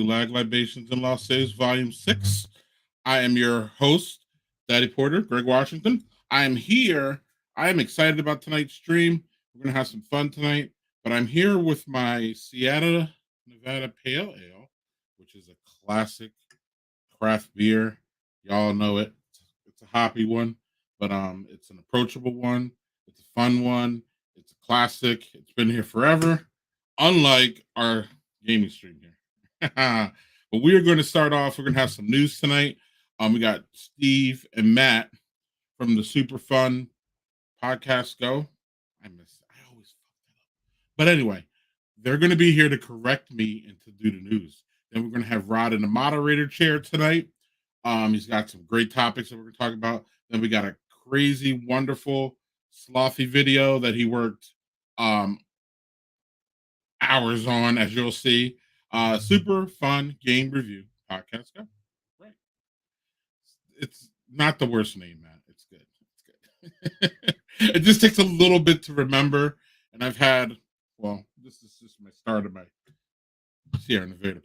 to Libations and Lost Saves Volume 6. I am your host, Daddy Porter, Greg Washington. I am here. I am excited about tonight's stream. We're going to have some fun tonight, but I'm here with my Sierra Nevada Pale Ale, which is a classic craft beer. Y'all know it. It's a hoppy one, but it's an approachable one. It's a fun one. It's a classic. It's been here forever, unlike our gaming stream here. But we are going to start off. We're going to have some news tonight. We got Steve and Matt from the Super Fun Podcast Go. I always fuck that up. But anyway, they're going to be here to correct me and to do the news. Then we're going to have Rod in the moderator chair tonight. He's got some great topics that we're going to talk about. Then we got a crazy, wonderful Slothy video that he worked hours on, as you'll see. Super fun game review podcast. Go. Right. It's not the worst name, man. It's good. It's good. It just takes a little bit to remember. And I've had, well, this is just my start of my Sierra Nevada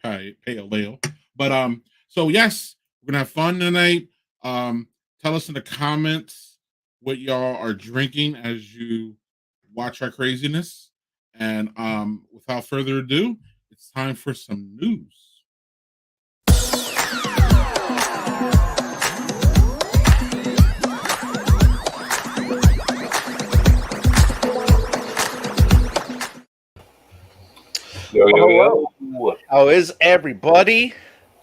Pale Ale. But so yes, we're gonna have fun tonight. Tell us in the comments what y'all are drinking as you watch our craziness. And without further ado, it's time for some news. Yo. How is everybody?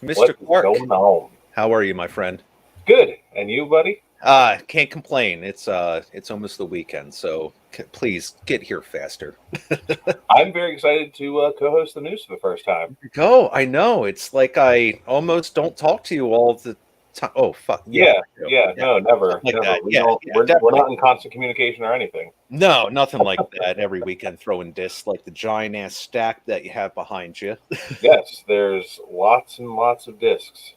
Mr. Clark, going on? How are you, my friend? Good. And you, buddy? Can't complain. It's almost the weekend, so please get here faster. I'm very excited to co-host the news for the first time. Go. I know. It's like I almost don't talk to you all the time. Oh, fuck. Yeah. No, never. Like never. That. We're not in constant communication or anything. No, nothing like that. Every weekend throwing discs like the giant ass stack that you have behind you. Yes, there's lots and lots of discs.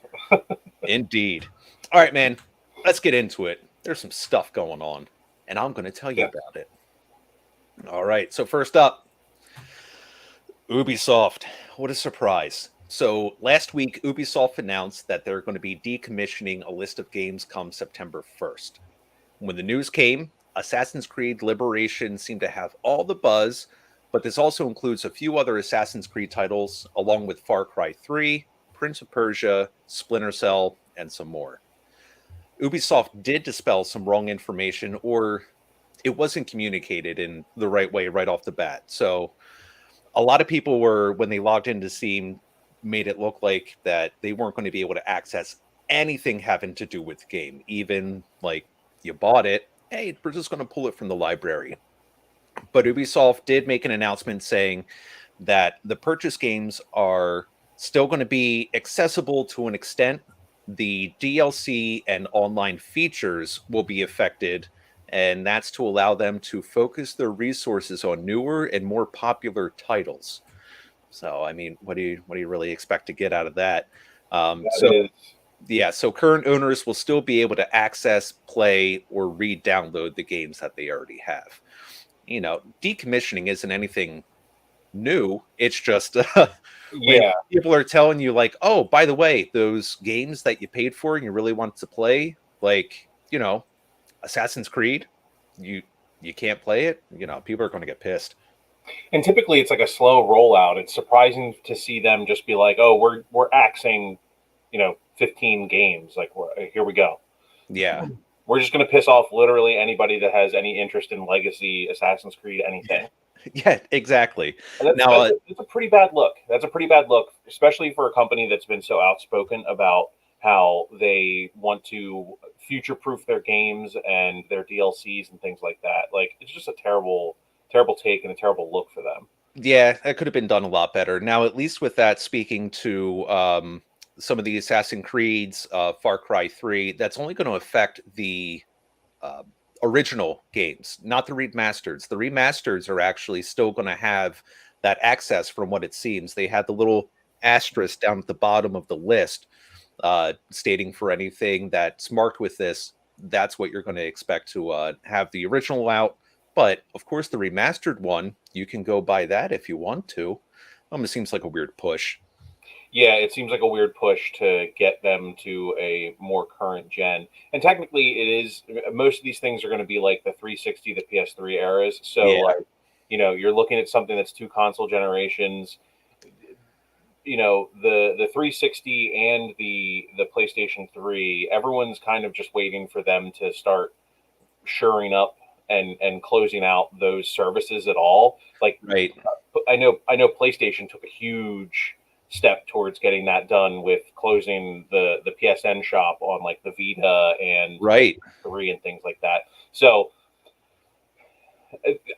Indeed. All right, man. Let's get into it. There's some stuff going on, and I'm going to tell you about it. All right. So first up, Ubisoft. What a surprise. So last week, Ubisoft announced that they're going to be decommissioning a list of games come September 1st. When the news came, Assassin's Creed Liberation seemed to have all the buzz, but this also includes a few other Assassin's Creed titles, along with Far Cry 3, Prince of Persia, Splinter Cell, and some more. Ubisoft did dispel some wrong information, or it wasn't communicated in the right way right off the bat. So a lot of people were, when they logged into Steam, made it look like that they weren't going to be able to access anything having to do with the game. Even like you bought it, hey, we're just going to pull it from the library. But Ubisoft did make an announcement saying that the purchase games are still going to be accessible to an extent. The DLC and online features will be affected, and that's to allow them to focus their resources on newer and more popular titles. So, I mean, what do you really expect to get out of that? So current owners will still be able to access, play, or re-download the games that they already have. You know, decommissioning isn't anything new. It's just when people are telling you like, oh, by the way, those games that you paid for and you really want to play, like, you know, Assassin's Creed, you can't play it. You know, people are going to get pissed. And typically it's like a slow rollout. It's surprising to see them just be like, oh, we're axing, 15 games. Like, here we go. Yeah. We're just going to piss off literally anybody that has any interest in legacy Assassin's Creed, anything. Yeah, exactly. It's a pretty bad look. That's a pretty bad look, especially for a company that's been so outspoken about how they want to future-proof their games and their DLCs and things like that. Like, it's just a terrible take and a terrible look for them. Yeah, that could have been done a lot better. Now, at least with that, speaking to some of the Assassin's Creeds, Far Cry 3, that's only going to affect the original games, not the remasters. The remasters are actually still going to have that access from what it seems. They had the little asterisk down at the bottom of the list stating for anything that's marked with this, that's what you're going to expect to have the original out. But, of course, the remastered one, you can go buy that if you want to. It seems like a weird push. Yeah, it seems like a weird push to get them to a more current gen. And technically, it is. Most of these things are going to be like the 360, the PS3 eras. So, Yeah. like, you're looking at something that's 2 console generations. The 360 and the PlayStation 3. Everyone's kind of just waiting for them to start shoring up and closing out those services at all. Like, Right. I know PlayStation took a huge step towards getting that done with closing the PSN shop on like the Vita and Right. 3 and things like that. So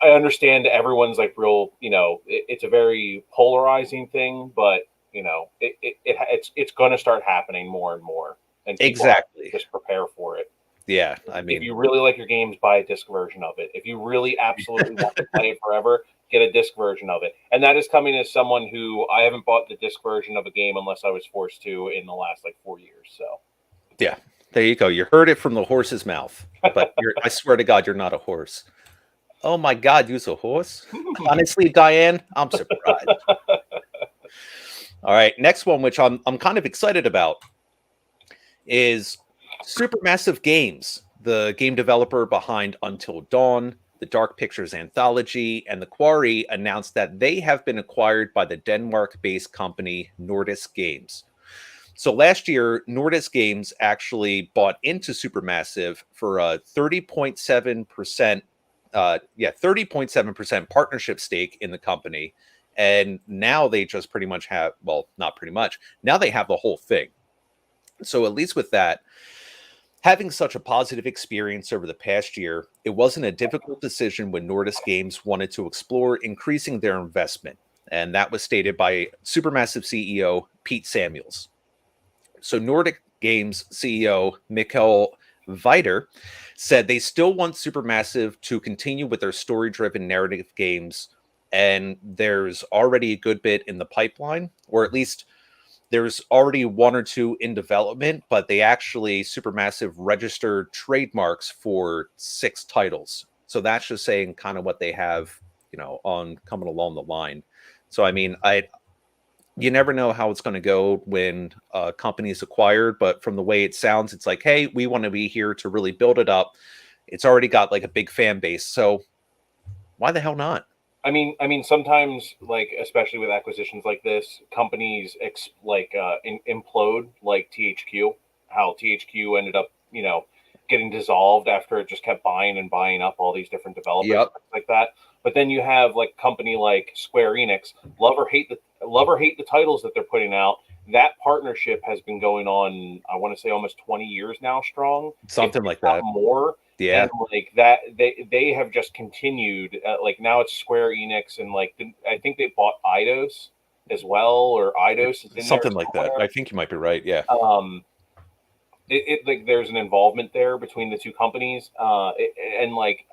I understand everyone's like real, it's a very polarizing thing, but it's going to start happening more and more, and people have to Exactly. just prepare for it. Yeah. I If mean, you really like your games, buy a disc version of it. If you really absolutely want to play it forever, get a disc version of it. And that is coming as someone who I haven't bought the disc version of a game unless I was forced to in the last like 4 years. So yeah, there you go. You heard it from the horse's mouth. But I swear to God, you're not a horse. Oh my God, you're a horse? Honestly, Diane, I'm surprised. All right, next one, which I'm kind of excited about, is Supermassive Games, the game developer behind Until Dawn, the Dark Pictures anthology, and The Quarry, announced that they have been acquired by the Denmark-based company Nordisk Games. So last year, Nordisk Games actually bought into Supermassive for a 30.7%, 30.7% partnership stake in the company. And now they just pretty much have, well, not pretty much, now they have the whole thing. So at least with that, having such a positive experience over the past year, it wasn't a difficult decision when Nordisk Games wanted to explore increasing their investment. And that was stated by Supermassive CEO Pete Samuels. So Nordic Games CEO Mikkel Viter said they still want Supermassive to continue with their story-driven narrative games, and there's already a good bit in the pipeline, or at least there's already one or two in development, but they actually Supermassive registered trademarks for 6 titles. So that's just saying kind of what they have, on coming along the line. So I mean, you never know how it's going to go when a company is acquired, but from the way it sounds, it's like, hey, we want to be here to really build it up. It's already got like a big fan base, so why the hell not? I mean, sometimes, like especially with acquisitions like this, companies implode, like THQ. How THQ ended up, getting dissolved after it just kept buying and buying up all these different developers, Yep. like that. But then you have like a company like Square Enix, love or hate the titles that they're putting out. That partnership has been going on, I want to say almost 20 years now, strong, Something if like not that. more. Yeah. And like that, they have just continued. Like now it's Square Enix, and like I think they bought Eidos as well, or Eidos is in Something there like that. somewhere. I think you might be right. Yeah. Like there's an involvement there between the two companies, and like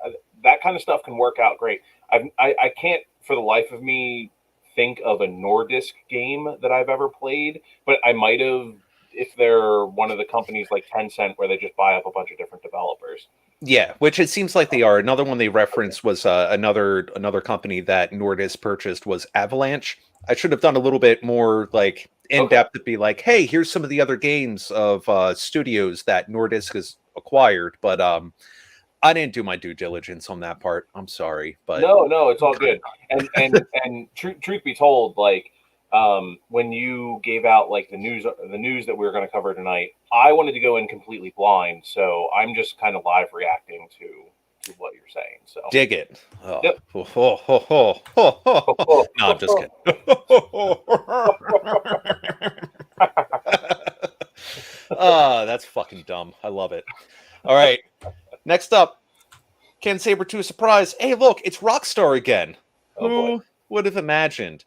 that kind of stuff can work out great. I can't for the life of me think of a Nordisk game that I've ever played, but I might have if they're one of the companies like Tencent where they just buy up a bunch of different developers. Yeah, which it seems like they are. Another one they referenced was another company that Nordisk purchased was Avalanche. I should have done a little bit more like in depth to be like, hey, here's some of the other games of studios that Nordisk has acquired, but I didn't do my due diligence on that part. I'm sorry, but No, it's all good. And truth be told, like when you gave out like the news that we were going to cover tonight, I wanted to go in completely blind, so I'm just kind of live reacting to what you're saying. So dig it. Oh. Yep. No, I'm just kidding. Oh, that's fucking dumb. I love it. All right. Next up, Ken Saber to a surprise. Hey, look, it's Rockstar again. Oh, boy. Who would have imagined?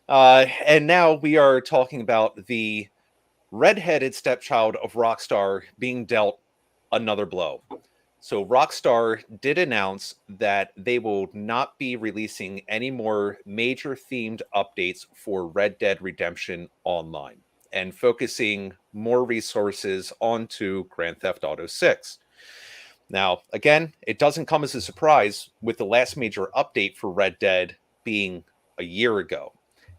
And now we are talking about the redheaded stepchild of Rockstar being dealt another blow. So Rockstar did announce that they will not be releasing any more major themed updates for Red Dead Redemption Online and focusing more resources onto Grand Theft Auto 6. Now, again, it doesn't come as a surprise with the last major update for Red Dead being a year ago.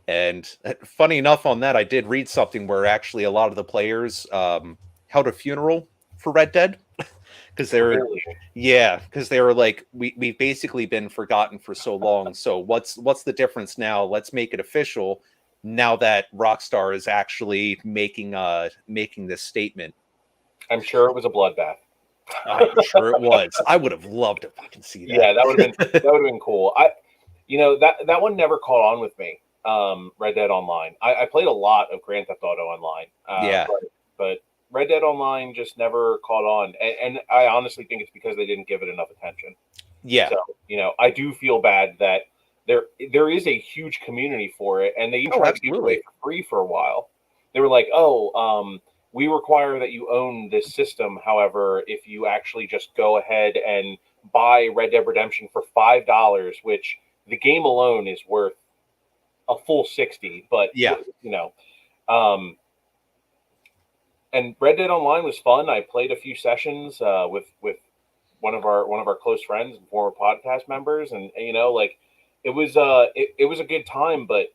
And funny enough on that, I did read something where actually a lot of the players held a funeral for Red Dead because Really? they were like, we've basically been forgotten for so long. So what's the difference now? Let's make it official now that Rockstar is actually making this statement. I'm sure it was a bloodbath. I'm sure it was. I would have loved to fucking see that. Yeah, that would have been cool. That one never caught on with me. Red Dead Online. I played a lot of Grand Theft Auto Online. Yeah. But Red Dead Online just never caught on, and I honestly think it's because they didn't give it enough attention. Yeah. So I do feel bad that there is a huge community for it, and they even tried to give it away for free for a while. They were like, we require that you own this system. However, if you actually just go ahead and buy Red Dead Redemption for $5, which the game alone is worth a full 60, but yeah, and Red Dead Online was fun. I played a few sessions with one of our close friends and former podcast members, and it was a good time, but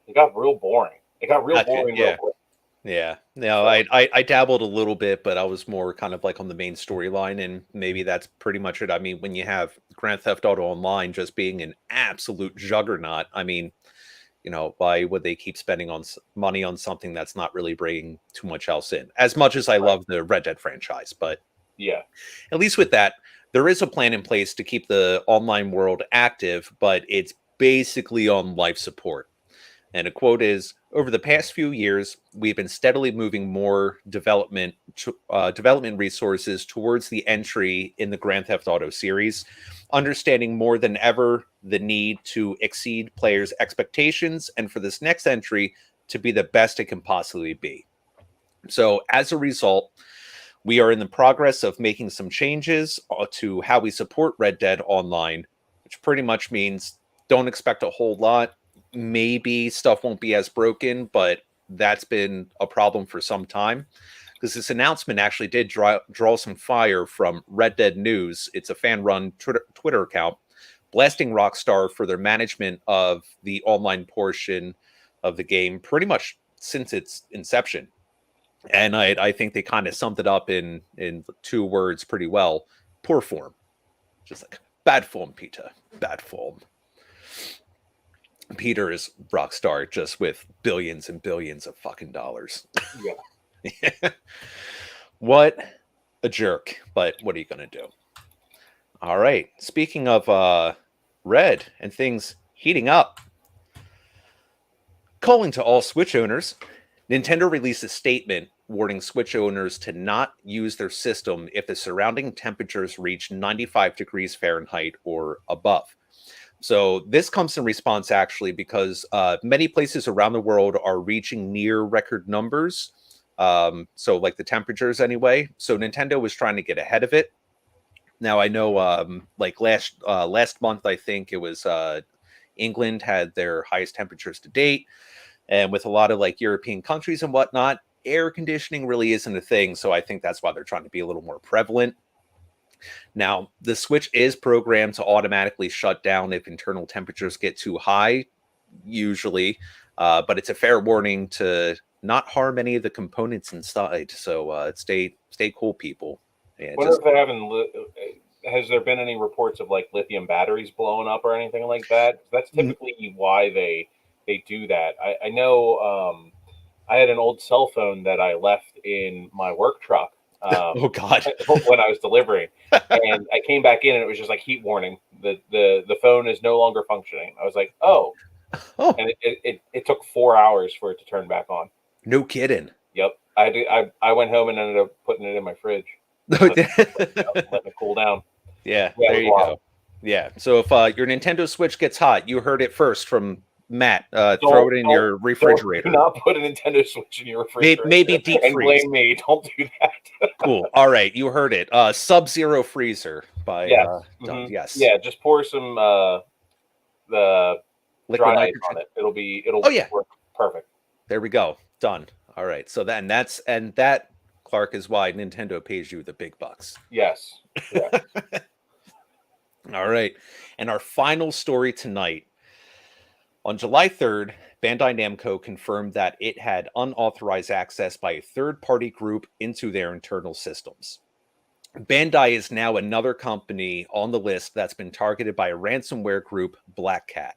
it got real boring. It got real boring real quick. Yeah. No, I dabbled a little bit, but I was more kind of like on the main storyline, and maybe that's pretty much it. I mean, when you have Grand Theft Auto Online just being an absolute juggernaut, I mean, why would they keep spending money on something that's not really bringing too much else in? As much as I love the Red Dead franchise, but yeah, at least with that, there is a plan in place to keep the online world active, but it's basically on life support. And a quote is, over the past few years, we've been steadily moving more development resources towards the entry in the Grand Theft Auto series, understanding more than ever the need to exceed players' expectations and for this next entry to be the best it can possibly be. So as a result, we are in the progress of making some changes to how we support Red Dead Online, which pretty much means don't expect a whole lot. Maybe stuff won't be as broken, but that's been a problem for some time because this announcement actually did draw some fire from Red Dead News. It's a fan-run Twitter account blasting Rockstar for their management of the online portion of the game pretty much since its inception. And I think they kind of summed it up in 2 words pretty well. Poor form. Just like, bad form, Peter. Bad form. Peter is Rockstar just with billions and billions of fucking dollars. Yeah. What a jerk. But what are you going to do? All right. Speaking of Red and things heating up, calling to all Switch owners, Nintendo released a statement warning Switch owners to not use their system if the surrounding temperatures reach 95 degrees Fahrenheit or above. So this comes in response, actually, because many places around the world are reaching near record numbers. So like the temperatures anyway. So Nintendo was trying to get ahead of it. Now, I know like last month, I think it was England had their highest temperatures to date. And with a lot of like European countries and whatnot, air conditioning really isn't a thing. So I think that's why they're trying to be a little more prevalent. Now, the Switch is programmed to automatically shut down if internal temperatures get too high, usually, but it's a fair warning to not harm any of the components inside. So stay cool, people. Yeah, wonder if they haven't. Has there been any reports of like lithium batteries blowing up or anything like that? That's typically why they do that. I know. I had an old cell phone that I left in my work truck. Oh God! When I was delivering, and I came back in, and it was just like heat warning. The phone is no longer functioning. I was like, oh, and it took 4 hours for it to turn back on. No kidding. Yep, I went home and ended up putting it in my fridge, letting it cool down. Yeah, there you go. Yeah, so if your Nintendo Switch gets hot, you heard it first from Matt. Throw it in your refrigerator. Do not put a Nintendo Switch in your refrigerator. Maybe deep freeze. And blame me. Don't do that. Cool. All right, you heard it. Sub-Zero freezer by yes. Yeah, just pour some the liquid dry ice on it. It'll work perfect. There we go. Done. All right. So that Clark is why Nintendo pays you the big bucks. Yes. All right. And our final story tonight. On July 3rd, Bandai Namco confirmed that it had unauthorized access by a third-party group into their internal systems. Bandai is now another company on the list that's been targeted by a ransomware group, Black Cat.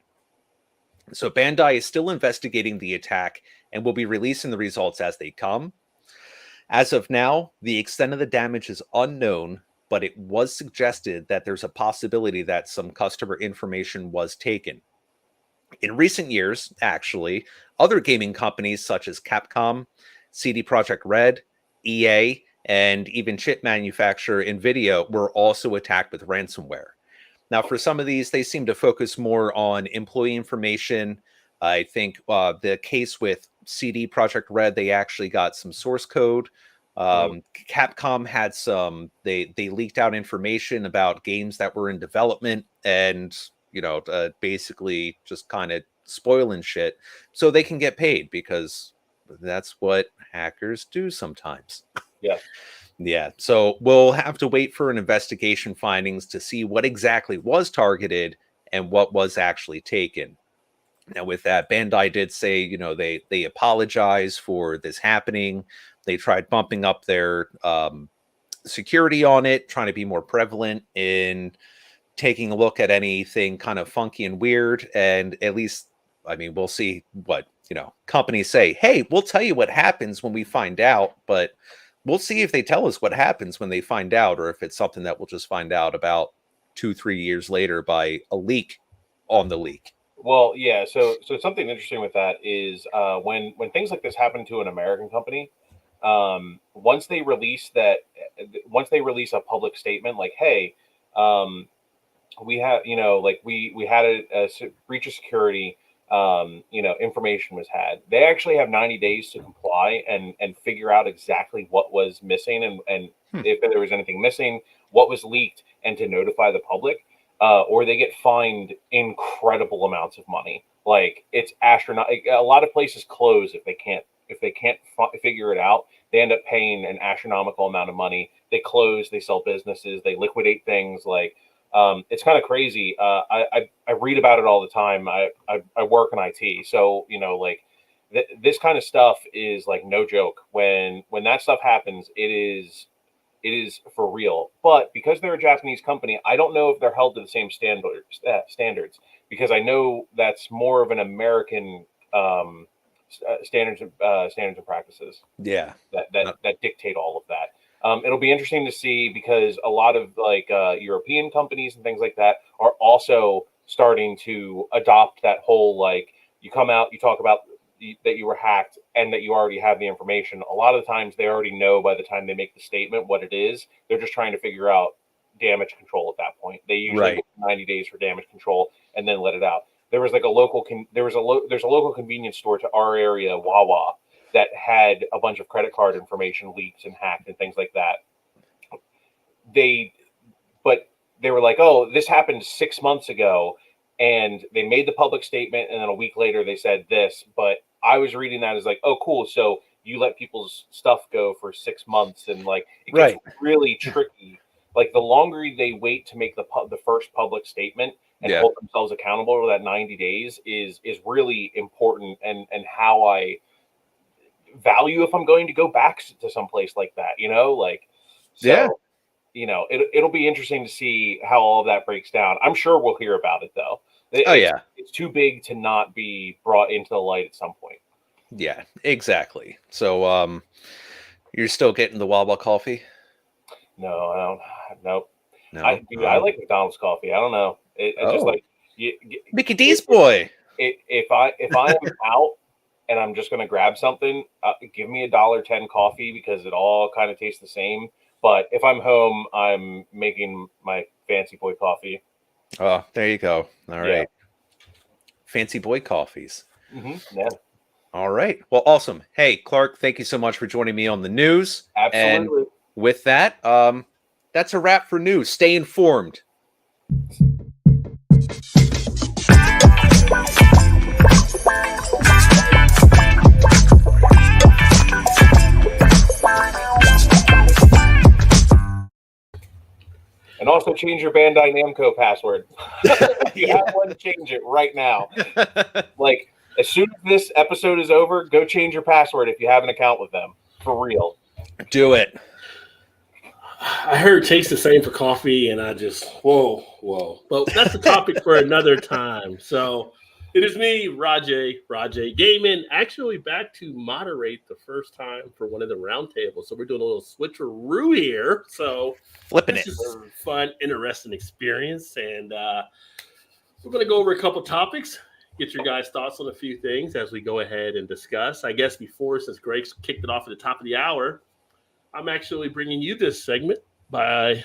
So Bandai is still investigating the attack and will be releasing the results as they come. As of now, the extent of the damage is unknown, but it was suggested that there's a possibility that some customer information was taken. In recent years, actually, other gaming companies such as Capcom, CD Projekt Red, EA, and even chip manufacturer Nvidia were also attacked with ransomware. Now, for some of these, they seem to focus more on employee information. I think the case with CD Projekt Red, they actually got some source code. Capcom had some, they leaked out information about games that were in development and, basically just kind of spoiling shit so they can get paid, because that's what hackers do sometimes. Yeah. Yeah, so we'll have to wait for an investigation findings to see what exactly was targeted and what was actually taken. Now, with that, Bandai did say, they apologize for this happening. They tried bumping up their security on it, trying to be more prevalent in taking a look at anything kind of funky and weird. And at least, we'll see what, companies say. Hey, we'll tell you what happens when we find out, but we'll see if they tell us what happens when they find out, or if it's something that we'll just find out about 2-3 years later by a leak on the leak. Well, yeah. So something interesting with that is when things like this happen to an American company, once they release a public statement like, hey, we have, we had a breach of security. Information was had. They actually have 90 days to comply and figure out exactly what was missing and if there was anything missing, what was leaked, and to notify the public, or they get fined incredible amounts of money. Like, it's astronomical. A lot of places close if they can't figure it out. They end up paying an astronomical amount of money. They close, they sell businesses, they liquidate things. Like, it's kind of crazy. I read about it all the time. I work in IT, so this kind of stuff is like no joke. When that stuff happens, it is for real. But because they're a Japanese company, I don't know if they're held to the same standards, because I know that's more of an American standards and practices. Yeah, that dictate all of that. It'll be interesting to see, because a lot of European companies and things like that are also starting to adopt that whole, you come out, you talk about that you were hacked and that you already have the information. A lot of the times they already know by the time they make the statement what it is. They're just trying to figure out damage control at that point. They usually get 90 days for damage control and then let it out. There was there's a local convenience store to our area, Wawa, that had a bunch of credit card information leaked and hacked and things like that. But they were like, oh, this happened 6 months ago, and they made the public statement, and then a week later they said this. But I was reading that as like, oh, cool. So you let people's stuff go for 6 months, and it gets really tricky. Like, the longer they wait to make the first public statement and hold themselves accountable for that 90 days is really important, and how I value if I'm going to go back to some place like that, it'll be interesting to see how all of that breaks down. I'm sure we'll hear about it, though. It's too big to not be brought into the light at some point. Yeah, exactly. So you're still getting the Wawa coffee? No, I don't. Nope. No, I like McDonald's coffee. I don't know. It's just like Mickey D's boy. If I am out and I'm just going to grab something, give me $1.10 coffee, because it all kind of tastes the same. But if I'm home, I'm making my fancy boy coffee. Oh, there you go. All right. Fancy boy coffees. Mm-hmm. Yeah. All right. Well, awesome. Hey, Clark, thank you so much for joining me on the news. Absolutely. And with that, that's a wrap for news. Stay informed. And also change your Bandai Namco password. If you have one, change it right now. Like, as soon as this episode is over, go change your password if you have an account with them. For real. Do it. I heard taste the same for coffee, and I just, whoa. But that's a topic for another time. So it is me, Rajay Gaming, actually back to moderate the first time for one of the roundtables. So we're doing a little switcheroo here. So Flipping this it. is a fun, interesting experience. And we're going to go over a couple topics, get your guys' thoughts on a few things as we go ahead and discuss. I guess before, since Greg's kicked it off at the top of the hour, I'm actually bringing you this segment by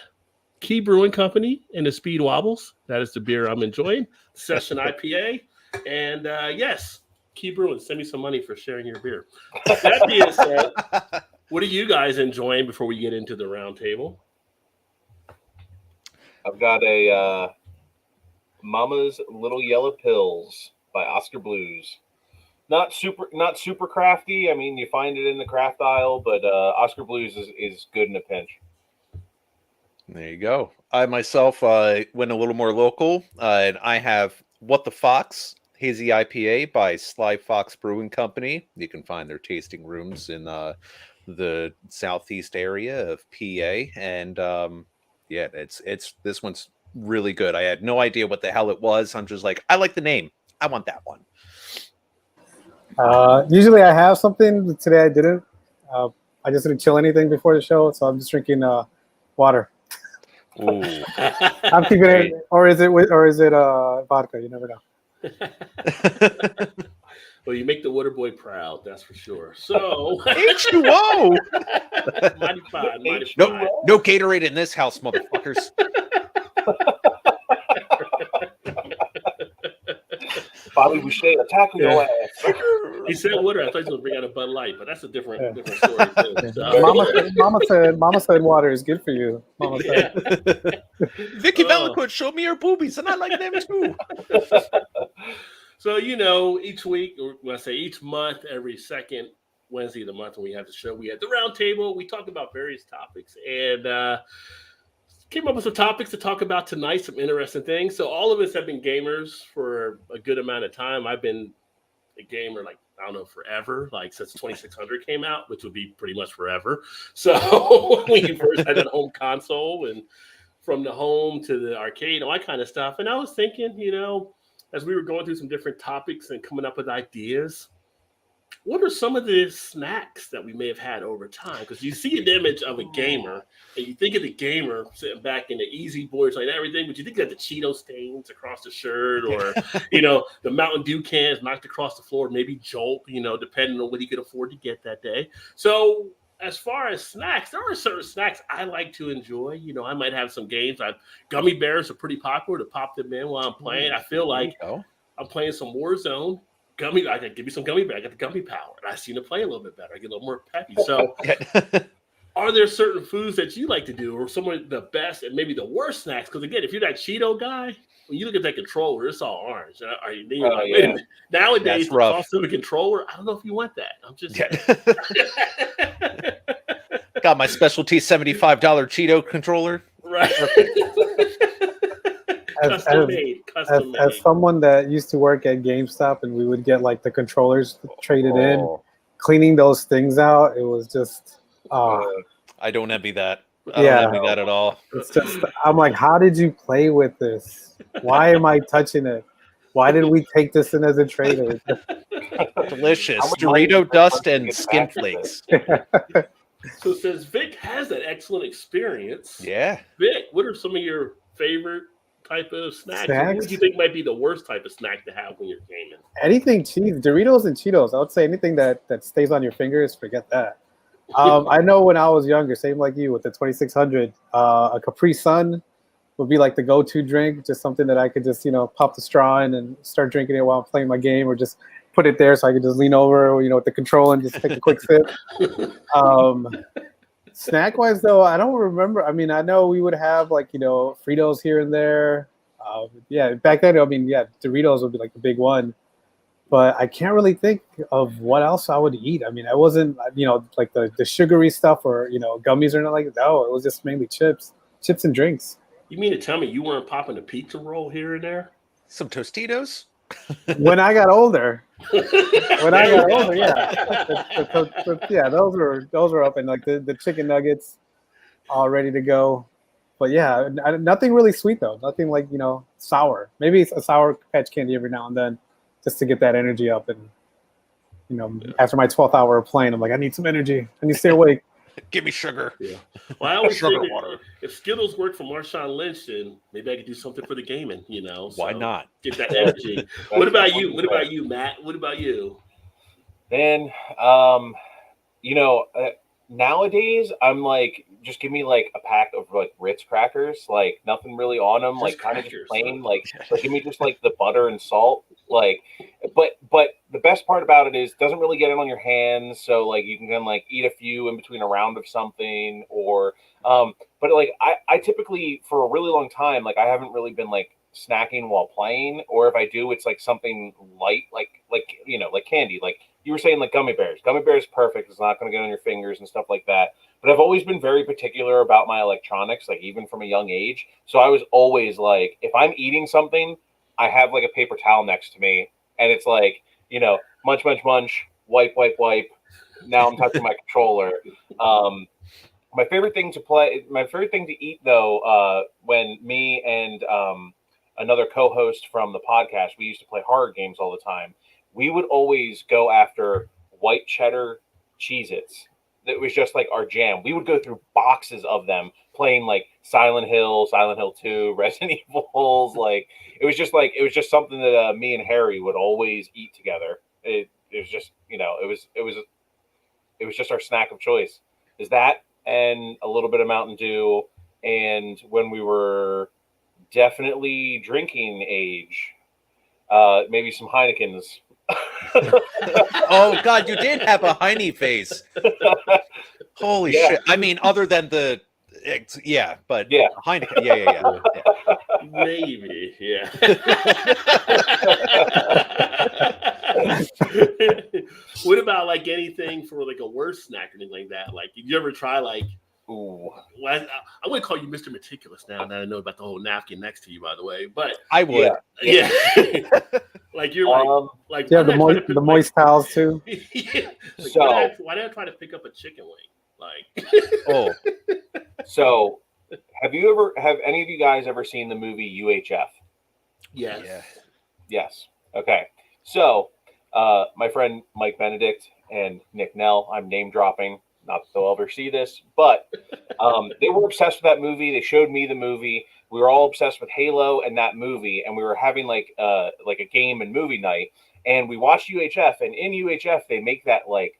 Key Brewing Company and the Speed Wobbles. That is the beer I'm enjoying. Session IPA. And yes, Key Brewing, send me some money for sharing your beer. That being said, what are you guys enjoying before we get into the round table? I've got a Mama's Little Yellow Pills by Oscar Blues. Not super crafty. I mean, you find it in the craft aisle, but Oscar Blues is good in a pinch. There you go. I myself went a little more local, and I have What the Fox Hazy IPA by Sly Fox Brewing Company. You can find their tasting rooms in the southeast area of PA, and yeah, it's this one's really good. I had no idea what the hell it was. I'm just like, I like the name. I want that one. Usually I have something, but today I didn't. I just didn't chill anything before the show, so I'm just drinking water. Ooh. I'm keeping it, or is it vodka? You never know. Well, you make the water boy proud, that's for sure. So H2O. mighty fine. No Gatorade in this house, motherfuckers. Bobby Boucher attacking your ass. He said water. I thought he was going to bring out a Bud Light, but that's a different story too. So. Mama said water is good for you. Mama said. Vicky Valancourt showed me her boobies, and I like them too. So, each week, or when I say each month, every second Wednesday of the month when we have the show, we have the round table. We talk about various topics and came up with some topics to talk about tonight, some interesting things. So all of us have been gamers for a good amount of time. I've been a gamer, forever, since 2600 came out, which would be pretty much forever. So when you first had that home console and from the home to the arcade, all that kind of stuff. And I was thinking, as we were going through some different topics and coming up with ideas, what are some of the snacks that we may have had over time? Because you see an image of a gamer, and you think of the gamer sitting back in the Easy Boys, like everything, but you think of the Cheeto stains across the shirt, or the Mountain Dew cans knocked across the floor, maybe Jolt, depending on what he could afford to get that day. So as far as snacks, there are certain snacks I like to enjoy. I might have some games. Gummy bears are pretty popular to pop them in while I'm playing. I feel like I'm playing some Warzone. I can give me some gummy bear. I got the gummy power, and I seem to play a little bit better. I get a little more peppy. So, are there certain foods that you like to do, or some of the best and maybe the worst snacks? Because again, if you're that Cheeto guy, when you look at that controller, it's all orange. Nowadays, the cost of a controller, I don't know if you want that. I'm just got my specialty $75 Cheeto controller. Right. As someone that used to work at GameStop and we would get the controllers traded in, cleaning those things out, it was just I don't envy that. I don't envy that at all. It's just, I'm like, how did you play with this? Why am I touching it? Why did we take this in as a trader? Delicious Dorito dust and skin flakes. So since Vic has that excellent experience, Vic, what are some of your favorite type of snacks? What do you think might be the worst type of snack to have when you're gaming? Anything cheese, Doritos and Cheetos. I would say anything that stays on your fingers, forget that. I know when I was younger, same like you with the 2600, a Capri Sun would be the go-to drink, just something that I could just, pop the straw in and start drinking it while I'm playing my game, or just put it there so I could just lean over, with the control and just take a quick sip. Snack-wise, though, I don't remember. I mean, I know we would have, Fritos here and there. Back then, Doritos would be, the big one. But I can't really think of what else I would eat. I mean, I wasn't, the sugary stuff or, gummies or nothing like that. No, it was just mainly chips and drinks. You mean to tell me you weren't popping a pizza roll here and there? Some Tostitos. When I got older, yeah, those were up, and like the chicken nuggets, all ready to go. But yeah, nothing really sweet though. Nothing like sour. Maybe it's a sour patch candy every now and then, just to get that energy up. And after my 12th hour of playing, I'm like, I need some energy. I need to stay awake. Give me sugar. Yeah. Well, I always Sugar think water. if Skittles worked for Marshawn Lynch, then maybe I could do something for the gaming. Why not? Get that energy. What about you? What about you, Matt? What about you? Man, nowadays I'm like, just give me like a pack of like Ritz crackers, like nothing really on them, Just like kind of crackers, just plain, huh? like give me just like the butter and salt, like. But the best part about it is it doesn't really get it on your hands, so like you can kind of like eat a few in between a round of something, or but like I typically for a really long time like I haven't really been like snacking while playing, or if I do, it's like something light, like like candy, like you were saying, like gummy bears. Gummy bears perfect. It's not going to get on your fingers and stuff like that. But I've always been very particular about my electronics, like even from a young age. So I was always like, if I'm eating something, I have like a paper towel next to me, and it's like, munch, munch, munch, wipe, wipe, wipe. Now I'm touching my controller. My favorite thing to eat though, when me and another co-host from the podcast, we used to play horror games all the time. We would always go after white cheddar Cheez-Its. That was just like our jam. We would go through boxes of them playing like Silent Hill 2, Resident Evils. Like it was just something that me and Harry would always eat together. It was just it was just our snack of choice. Is that and a little bit of Mountain Dew, and when we were definitely drinking age, maybe some Heinekens. Oh God, you did have a Heine face. Holy shit! I mean, other than but Heineken, yeah. Maybe, yeah. What about like anything for like a worse snack or anything like that? Like, did you ever try like? Ooh. Well, I wouldn't call you Mr. Meticulous now that I know about the whole napkin next to you, by the way. But I would. Yeah. Like you're like yeah, the moist towels too. Yeah. Like, So why did I try to pick up a chicken wing? Like, oh. So have any of you guys ever seen the movie UHF? yes. Yeah. Yes. Okay. So my friend Mike Benedict and Nick Nell, I'm name dropping, not that they'll ever see this, but they were obsessed with that movie. They showed me the movie. We were all obsessed with Halo and that movie, and we were having like a game and movie night, and we watched UHF, and in UHF they make that like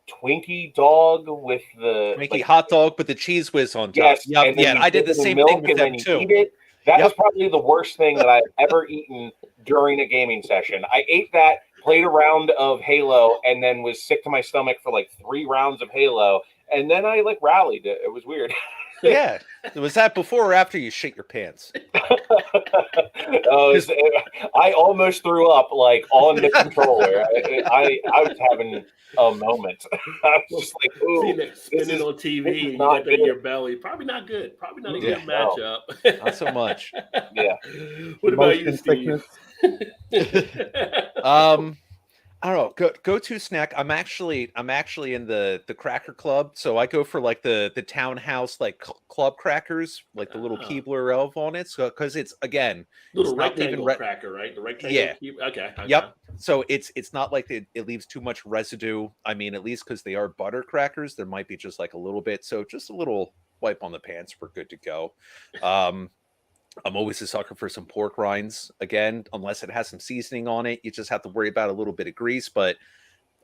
Twinkie dog with the Twinkie hot dog with the cheese whiz on top. Yes, Yep, yeah, I did the same thing with them too. Eat it. That was probably the worst thing that I've ever eaten during a gaming session. I ate that, played a round of Halo, and then was sick to my stomach for like 3 rounds of Halo, and then I like rallied. It was weird. Yeah. Was that before or after you shit your pants? I almost threw up like on the controller. I was having a moment. I was just like, ooh, spinning on TV and you got that in your belly. Probably not good. Probably not a good matchup. Not so much. Yeah. What about you, Steve? I don't know. Go-to snack. I'm actually in the cracker club, so I go for like the townhouse like club crackers, like the little Keebler elf on it. So because it's again little rectangle cracker, right? The rectangle. Yeah. Okay. Yep. So it's not like it leaves too much residue. I mean, at least because they are butter crackers, there might be just like a little bit. So just a little wipe on the pants, we're good to go. I'm always a sucker for some pork rinds. Again, unless it has some seasoning on it, you just have to worry about a little bit of grease. But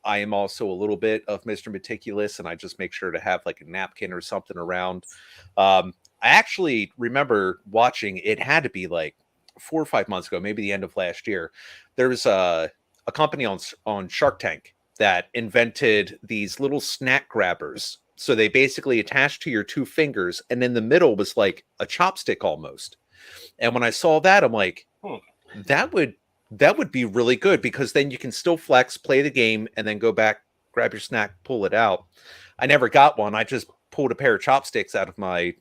I am also a little bit of Mr. Meticulous, and I just make sure to have like a napkin or something around. I actually remember watching, it had to be like 4 or 5 months ago, maybe the end of last year. There was a company on Shark Tank that invented these little snack grabbers. So they basically attached to your 2 fingers, and in the middle was like a chopstick almost. And when I saw that, I'm like, that would be really good, because then you can still flex, play the game, and then go back, grab your snack, pull it out. I never got one. I just pulled a pair of chopsticks out of my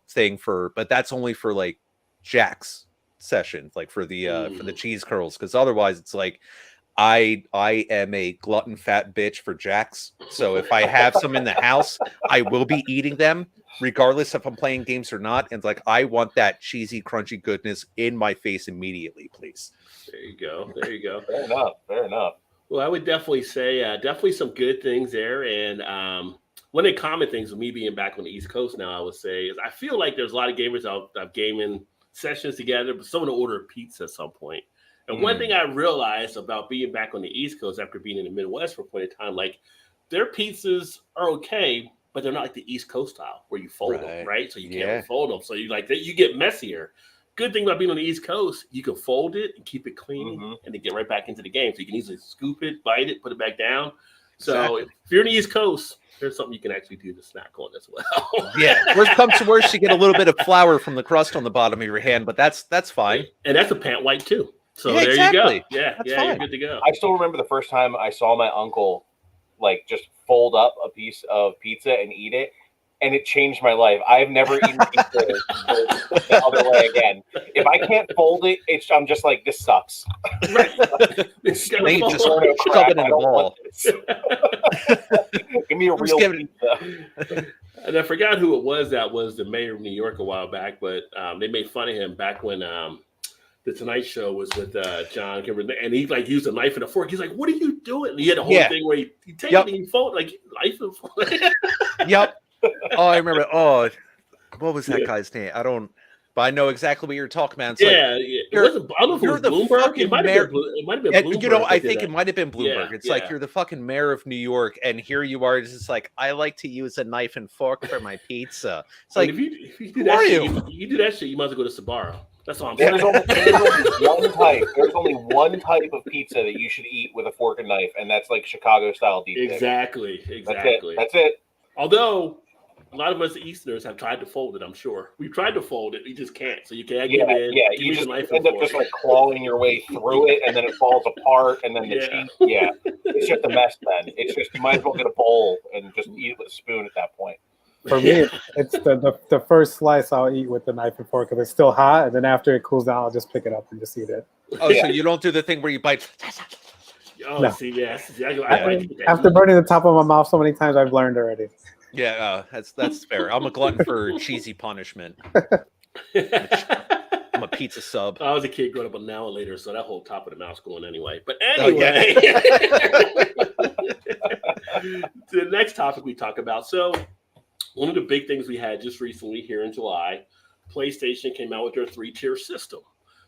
thing but that's only for like Jack's session, like for the cheese curls, because otherwise it's like I am a glutton fat bitch for Jack's. So if I have some in the house, I will be eating them regardless if I'm playing games or not. And like, I want that cheesy, crunchy goodness in my face immediately, please. There you go. There you go. Fair enough. Fair enough. Well, I would definitely say definitely some good things there. And one of the common things with me being back on the East Coast now, I would say, is I feel like there's a lot of gamers out gaming sessions together, but someone will order a pizza at some point. And one thing I realized about being back on the East Coast after being in the Midwest for a point in time, like their pizzas are okay, but they're not like the East Coast style where you fold them, right? So you can't fold them. So you get messier. Good thing about being on the East Coast, you can fold it and keep it clean and then get right back into the game. So you can easily scoop it, bite it, put it back down. So if you're on the East Coast, there's something you can actually do to snack on as well. Worst comes to worst, you get a little bit of flour from the crust on the bottom of your hand, but that's fine. And that's a pant white too. So there you go. Yeah, fine. You're good to go. I still remember the first time I saw my uncle like just fold up a piece of pizza and eat it, and it changed my life. I've never eaten pizza the other way again. If I can't fold it, I'm just like, this sucks. Right. Just shove it in the ball. Give me a real pizza. And I forgot who it was that was the mayor of New York a while back, but they made fun of him back when the Tonight Show was with John Kimberly, and he like used a knife and a fork. He's like, "What are you doing?" And he had a whole thing where he take it and he fold like knife and fork. Oh, I remember. Oh, what was that guy's name? But I know exactly what you're talking about. It's it wasn't. I don't know if it was Bloomberg. It might have been Bloomberg. I think it might have been Bloomberg. It's like you're the fucking mayor of New York, and here you are. It's just like, I like to use a knife and fork for my pizza. It's like, if you do that shit, you do that shit, you might as well go to Sbarro. That's all I'm saying. There's only one type of pizza that you should eat with a fork and knife, and that's like Chicago style deep dish. Exactly. That's it. Although a lot of us Easterners have tried to fold it, I'm sure. We've tried to fold it, we just can't. So you can't get in. Yeah, you just end up just like clawing your way through it, and then it falls apart, and then the cheese. Yeah, it's just a mess. Then it's just, you might as well get a bowl and just eat it with a spoon at that point. For me, it's the first slice I'll eat with the knife and fork because it's still hot, and then after it cools down, I'll just pick it up and just eat it. Oh, so you don't do the thing where you bite? Oh, no. See, yes. After burning the top of my mouth so many times, I've learned already. Yeah, that's fair. I'm a glutton for cheesy punishment. I'm a pizza sub. I was a kid growing up an hour later, so that whole top of the mouth's going anyway. But anyway, the next topic we talk about. So one of the big things we had just recently here in July, PlayStation came out with their 3-tier system.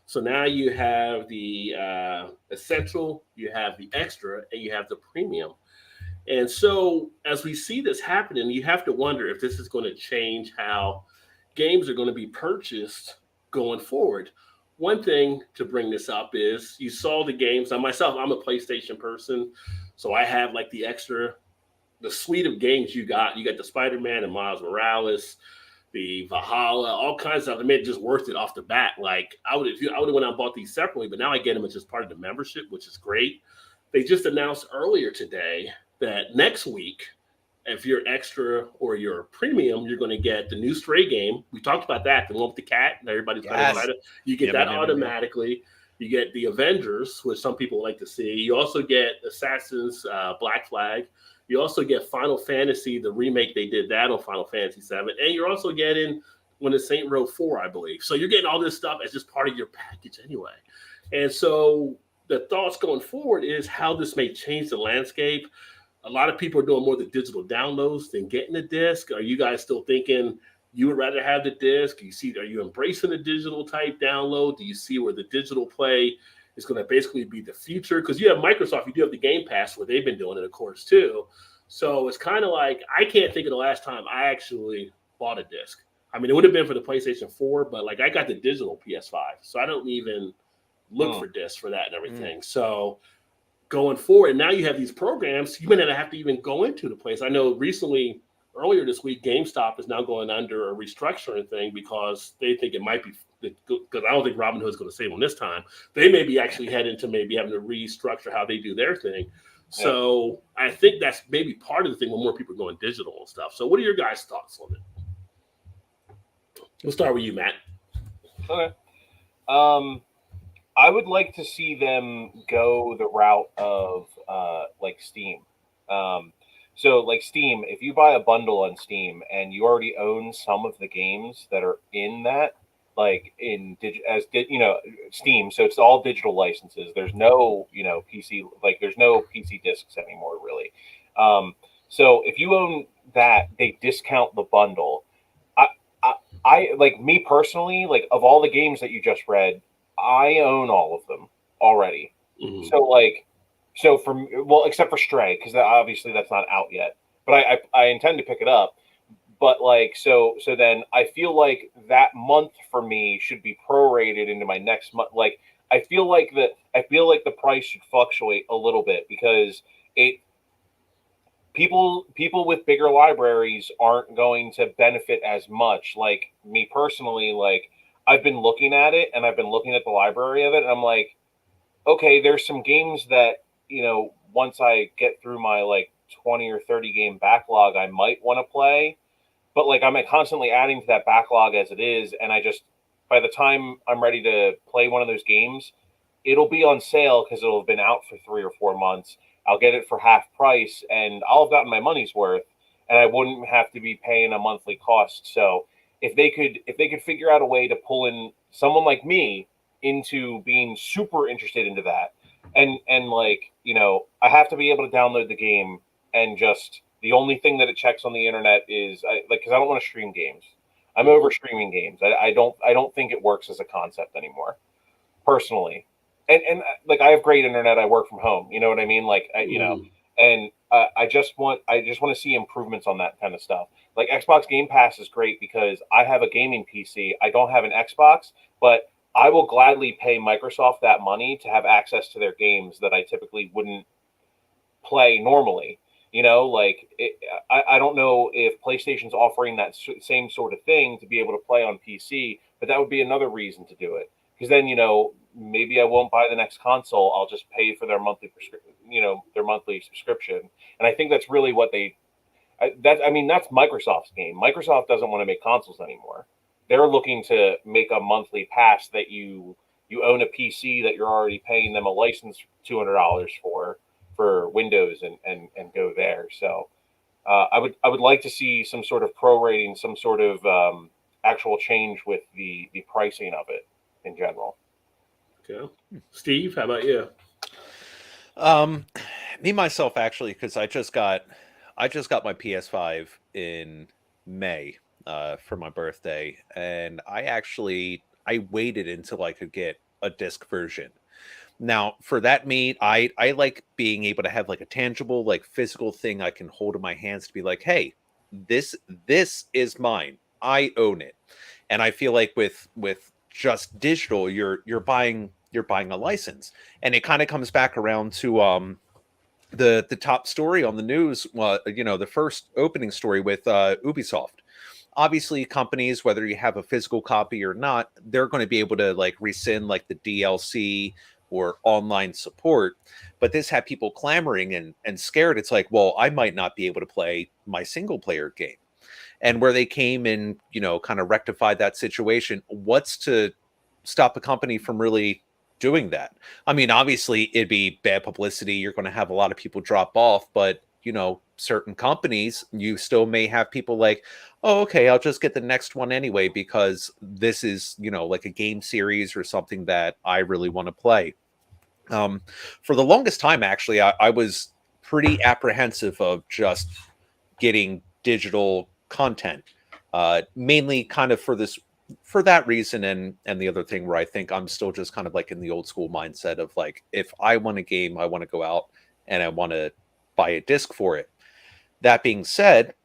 So now you have the essential, you have the extra, and you have the premium. And so as we see this happening, you have to wonder if this is going to change how games are going to be purchased going forward. One thing to bring this up is you saw the games. Now myself, I'm a PlayStation person, so I have like the extra, the suite of games you got. You got the Spider-Man and Miles Morales, the Valhalla, all kinds of stuff. It made it just worth it off the bat. Like I would have went out and bought these separately, but now I get them as just part of the membership, which is great. They just announced earlier today that next week, if you're extra or you're premium, you're going to get the new Stray game. We talked about that, the one with the cat, and everybody's excited. You get that automatically. You get the Avengers, which some people like to see. You also get Assassin's Black Flag. You also get Final Fantasy, the remake they did that on Final Fantasy VII. And you're also getting When It's Saint Row 4, I believe. So you're getting all this stuff as just part of your package anyway. And so the thoughts going forward is how this may change the landscape. A lot of people are doing more of the digital downloads than getting the disc. Are you guys still thinking you would rather have the disc? Are you embracing the digital type download? Do you see where the digital play is going to basically be the future? Because you have Microsoft, you do have the Game Pass, where they've been doing it, of course, too. So it's kind of like, I can't think of the last time I actually bought a disc. I mean, it would have been for the PlayStation 4, but like I got the digital PS5, so I don't even look for discs for that and everything. So going forward, now you have these programs, you may not have to even go into the place. I know recently, earlier this week, GameStop is now going under a restructuring thing because they think it might be, because I don't think Robinhood is going to save them this time. They may be actually heading to maybe having to restructure how they do their thing. So I think that's maybe part of the thing when more people are going digital and stuff. So what are your guys' thoughts on it? We'll start with you, Matt. Okay. I would like to see them go the route of like Steam. So like Steam, if you buy a bundle on Steam and you already own some of the games that are in that, like Steam, so it's all digital licenses. There's no PC, like there's no PC discs anymore really. So if you own that, they discount the bundle. I, I like me personally, like of all the games that you just read, I own all of them already. Mhm. So except for Stray, because obviously that's not out yet. But I intend to pick it up. But so then I feel like that month for me should be prorated into my next month. Like I feel like the price should fluctuate a little bit because it people with bigger libraries aren't going to benefit as much. Like me personally, like I've been looking at it and I've been looking at the library of it, and I'm like, okay, there's some games that, once I get through my like 20 or 30 game backlog, I might want to play. But like I'm constantly adding to that backlog as it is, and by the time I'm ready to play one of those games, it'll be on sale because it'll have been out for 3 or 4 months. I'll get it for half price, and I'll have gotten my money's worth, and I wouldn't have to be paying a monthly cost. So if they could figure out a way to pull in someone like me into being super interested into that, and like I have to be able to download the game, and just the only thing that it checks on the internet is because I don't want to stream games. I'm over streaming games. I don't think it works as a concept anymore, personally. And like I have great internet. I work from home. You know what I mean? Like and I just want to see improvements on that kind of stuff. Like Xbox Game Pass is great because I have a gaming PC. I don't have an Xbox, but I will gladly pay Microsoft that money to have access to their games that I typically wouldn't play normally. I don't know if PlayStation's offering that same sort of thing to be able to play on PC, but that would be another reason to do it. Because then, maybe I won't buy the next console. I'll just pay for their monthly subscription. And I think that's really what that's Microsoft's game. Microsoft doesn't want to make consoles anymore. They're looking to make a monthly pass that you own a PC that you're already paying them a license $200 for Windows and go there. So I would like to see some sort of prorating, some sort of actual change with the pricing of it in general. Okay, Steve, how about you? Me myself actually, because I just got my PS5 in May for my birthday, and I waited until I could get a disc version. Now, for that I like being able to have like a tangible, like physical thing I can hold in my hands to be like, hey, this is mine. I own it. And I feel like with just digital, you're buying a license. And it kind of comes back around to the top story on the news, the first opening story with Ubisoft. Obviously, companies, whether you have a physical copy or not, they're going to be able to like rescind like the DLC or online support. But this had people clamoring and scared. It's like, well, I might not be able to play my single player game. And where they came and, kind of rectified that situation, what's to stop a company from really doing that? I mean, obviously, it'd be bad publicity. You're going to have a lot of people drop off, but certain companies, you still may have people like, oh, okay, I'll just get the next one anyway because this is, like a game series or something that I really want to play. For the longest time, actually, I was pretty apprehensive of just getting digital content, mainly kind of for that reason, and the other thing where I think I'm still just kind of like in the old school mindset of like, if I want a game, I want to go out and I want to buy a disc for it. That being said,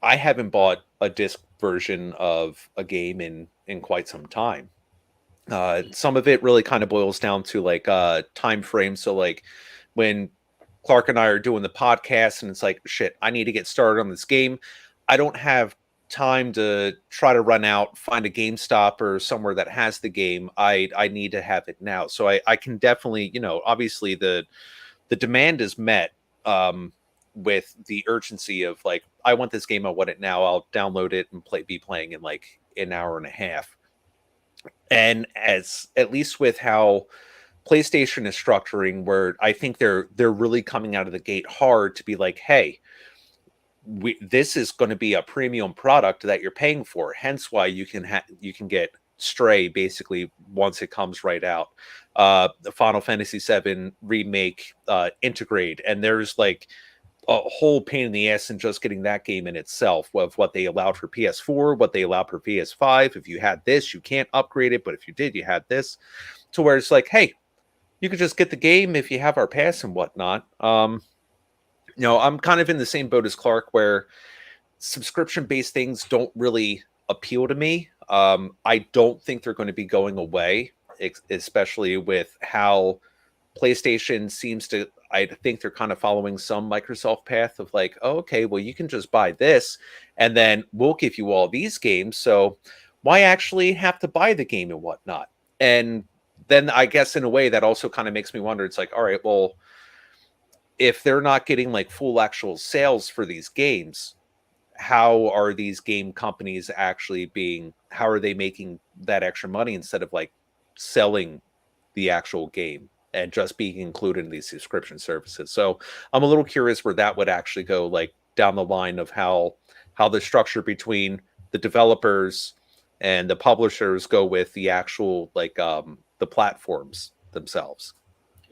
I haven't bought a disc version of a game in quite some time. Some of it really kind of boils down to like time frame. So like when Clark and I are doing the podcast and it's like, shit, I need to get started on this game. I don't have time to try to run out, find a GameStop or somewhere that has the game. I need to have it now. So I can definitely, obviously the demand is met with the urgency of like, I want this game, I want it now. I'll download it and be playing in like an hour and a half. And as at least with how PlayStation is structuring, where I think they're really coming out of the gate hard to be like, hey, this is going to be a premium product that you're paying for. Hence why you can get Stray basically once it comes right out. The Final Fantasy VII remake, integrate, and there's like a whole pain in the ass in just getting that game in itself, of what they allowed for PS4, what they allowed for PS5. If you had this, you can't upgrade it, but if you did, you had this. To where it's like, hey, you could just get the game if you have our pass and whatnot. I'm kind of in the same boat as Clark, where subscription-based things don't really appeal to me. I don't think they're going to be going away, especially with how PlayStation seems to. I think they're kind of following some Microsoft path of like, oh, okay, well, you can just buy this, and then we'll give you all these games. So why actually have to buy the game and whatnot? And then I guess in a way that also kind of makes me wonder. It's like, all right, well, if they're not getting like full actual sales for these games, how are these game companies actually how are they making that extra money instead of like selling the actual game and just being included in these subscription services? So I'm a little curious where that would actually go, like down the line of how the structure between the developers and the publishers go with the actual like the platforms themselves.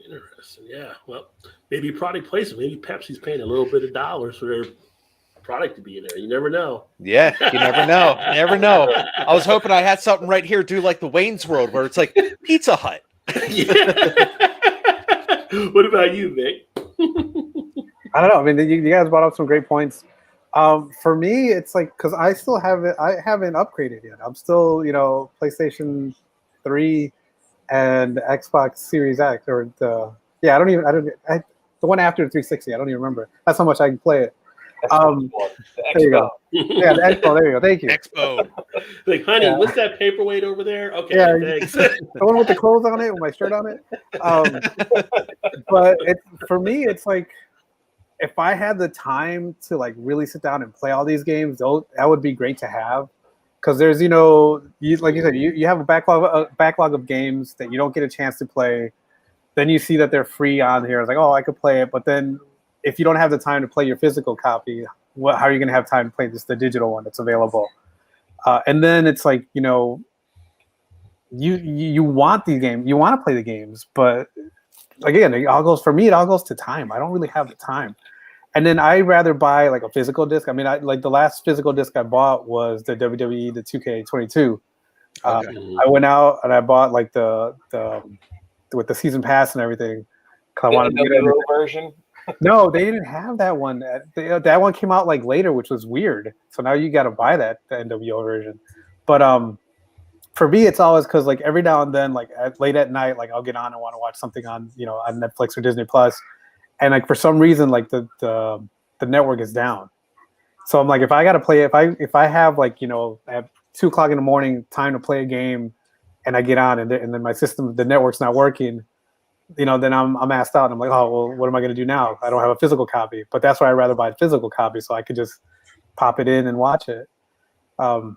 Interesting. Yeah. Well, maybe product placement. Maybe Pepsi's paying a little bit of dollars for their product to be in there. You never know. Yeah, you never know. You never know. I was hoping I had something right here, do like the Wayne's World, where it's like Pizza Hut. What about you, Vic? I don't know. I mean, you guys brought up some great points. For me, it's like, because I haven't upgraded yet. I'm still, PlayStation 3 and Xbox Series X, or the one after the 360. I don't even remember. That's how much I can play it. The there you go. Yeah, the Expo. There you go. Thank you. Expo. Like, honey, what's that paperweight over there? Okay, thanks. The one with the clothes on it, with my shirt on it. But for me, it's like, if I had the time to like really sit down and play all these games, that would be great to have. Because there's, like you said, you have a backlog of games that you don't get a chance to play. Then you see that they're free on here. It's like, oh, I could play it. But then if you don't have the time to play your physical copy, how are you going to have time to play the digital one that's available? And then it's like, you want the game, you want to play the games, but again, it all goes to time. I don't really have the time. And then I'd rather buy like a physical disc. I mean, the last physical disc I bought was the WWE, the 2K22. Okay. I went out and I bought like the with the season pass and everything. I wanted to get the version. No, they didn't have that one. That one came out like later, which was weird. So now you got to buy the NWO version. But for me, it's always because like every now and then, like late at night, like I'll get on and want to watch something on on Netflix or Disney Plus, and like for some reason, like the network is down. So I'm like, if I got to play, if I have like at 2:00 in the morning time to play a game, and I get on and then my system, the network's not working. Then I'm asked out and I'm like, oh, well, what am I going to do now? I don't have a physical copy, but that's why I'd rather buy a physical copy so I could just pop it in and watch it. But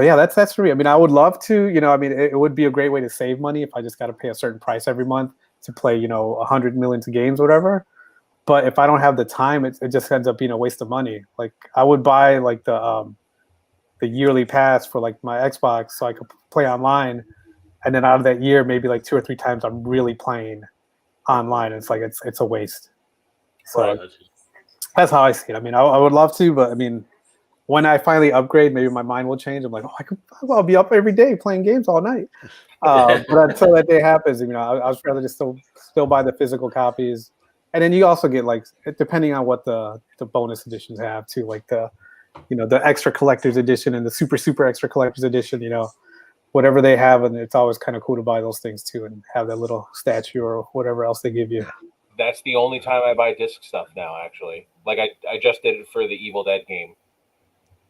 yeah, that's for me. I mean, I would love to, it would be a great way to save money if I just got to pay a certain price every month to play, 100 million games, whatever. But if I don't have the time, it just ends up being a waste of money. Like I would buy like the yearly pass for like my Xbox so I could play online. And then out of that year, maybe like 2 or 3 times I'm really playing online. It's like it's a waste. So Right. That's how I see it. I mean, I would love to, but I mean, when I finally upgrade, maybe my mind will change. I'm like, I'll be up every day playing games all night. But until that day happens, I was rather just still buy the physical copies. And then you also get like, depending on what the bonus editions have too, like the extra collector's edition and the super extra collector's edition, whatever they have, and it's always kind of cool to buy those things too and have that little statue or whatever else they give you. That's the only time I buy disc stuff now, actually. Like I just did it for the Evil Dead game.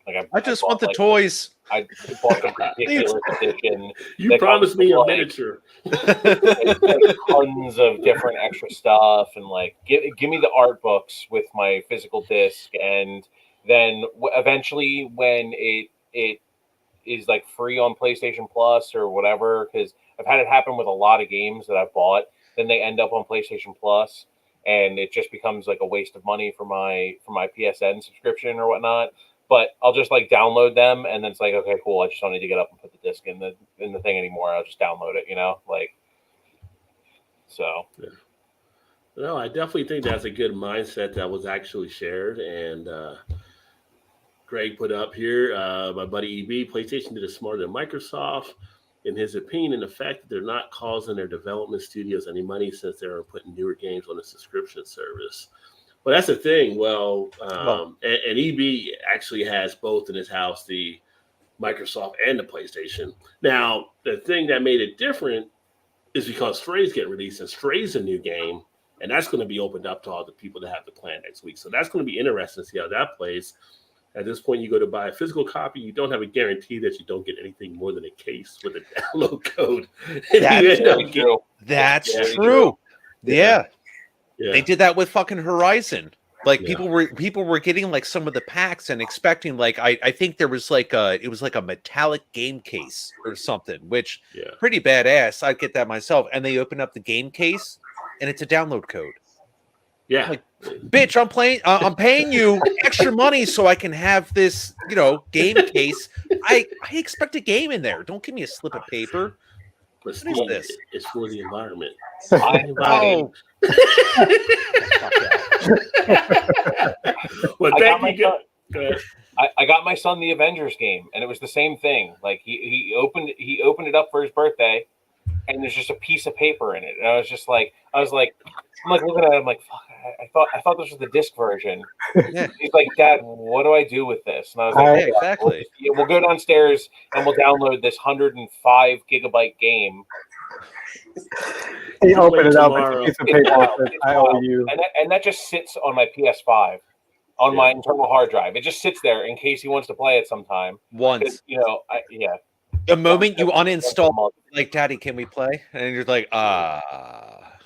Like I just want the toys. I bought the ridiculous edition. You promised me a miniature. Tons of different extra stuff, and like give me the art books with my physical disc, and then eventually when it is like free on PlayStation Plus or whatever, because I've had it happen with a lot of games that I've bought, then they end up on PlayStation Plus, and it just becomes like a waste of money for my PSN subscription or whatnot. But I'll just like download them, and then it's like, okay, cool. I just don't need to get up and put the disc in the thing anymore. I'll just download it, like. So. Yeah. No, I definitely think that's a good mindset that was actually shared, and Greg put up here, my buddy EB, PlayStation did it smarter than Microsoft. In his opinion, the fact that they're not causing their development studios any money since they're putting newer games on a subscription service. But that's the thing. Well, and EB actually has both in his house, the Microsoft and the PlayStation. Now, the thing that made it different is because Stray's getting released, and Stray's a new game, and that's going to be opened up to all the people that have the plan next week. So that's going to be interesting to see how that plays. At this point, you go to buy a physical copy, you don't have a guarantee that you don't get anything more than a case with a download code. That's true. Yeah. Yeah. They did that with fucking Horizon. Like people were getting like some of the packs and expecting like I think there was like it was like a metallic game case or something, which pretty badass. I'd get that myself. And they open up the game case and it's a download code. Yeah. Like, bitch, I'm paying you extra money so I can have this, game case. I expect a game in there. Don't give me a slip of paper. What is this? It's for the environment. Oh. Well, thank you. I got my son the Avengers game, and it was the same thing. Like he opened it up for his birthday, and there's just a piece of paper in it, and I was like looking at it, I'm like, fuck, I thought this was the disc version. Yeah. He's like, Dad, what do I do with this? And I was like, exactly. We'll go downstairs and we'll download this 105 gigabyte game. He opened it up, it's a piece of paper. I owe you. And that just sits on my PS5, on my internal hard drive. It just sits there in case he wants to play it sometime. Once. The moment you uninstall, like, Daddy, can we play? And you're like,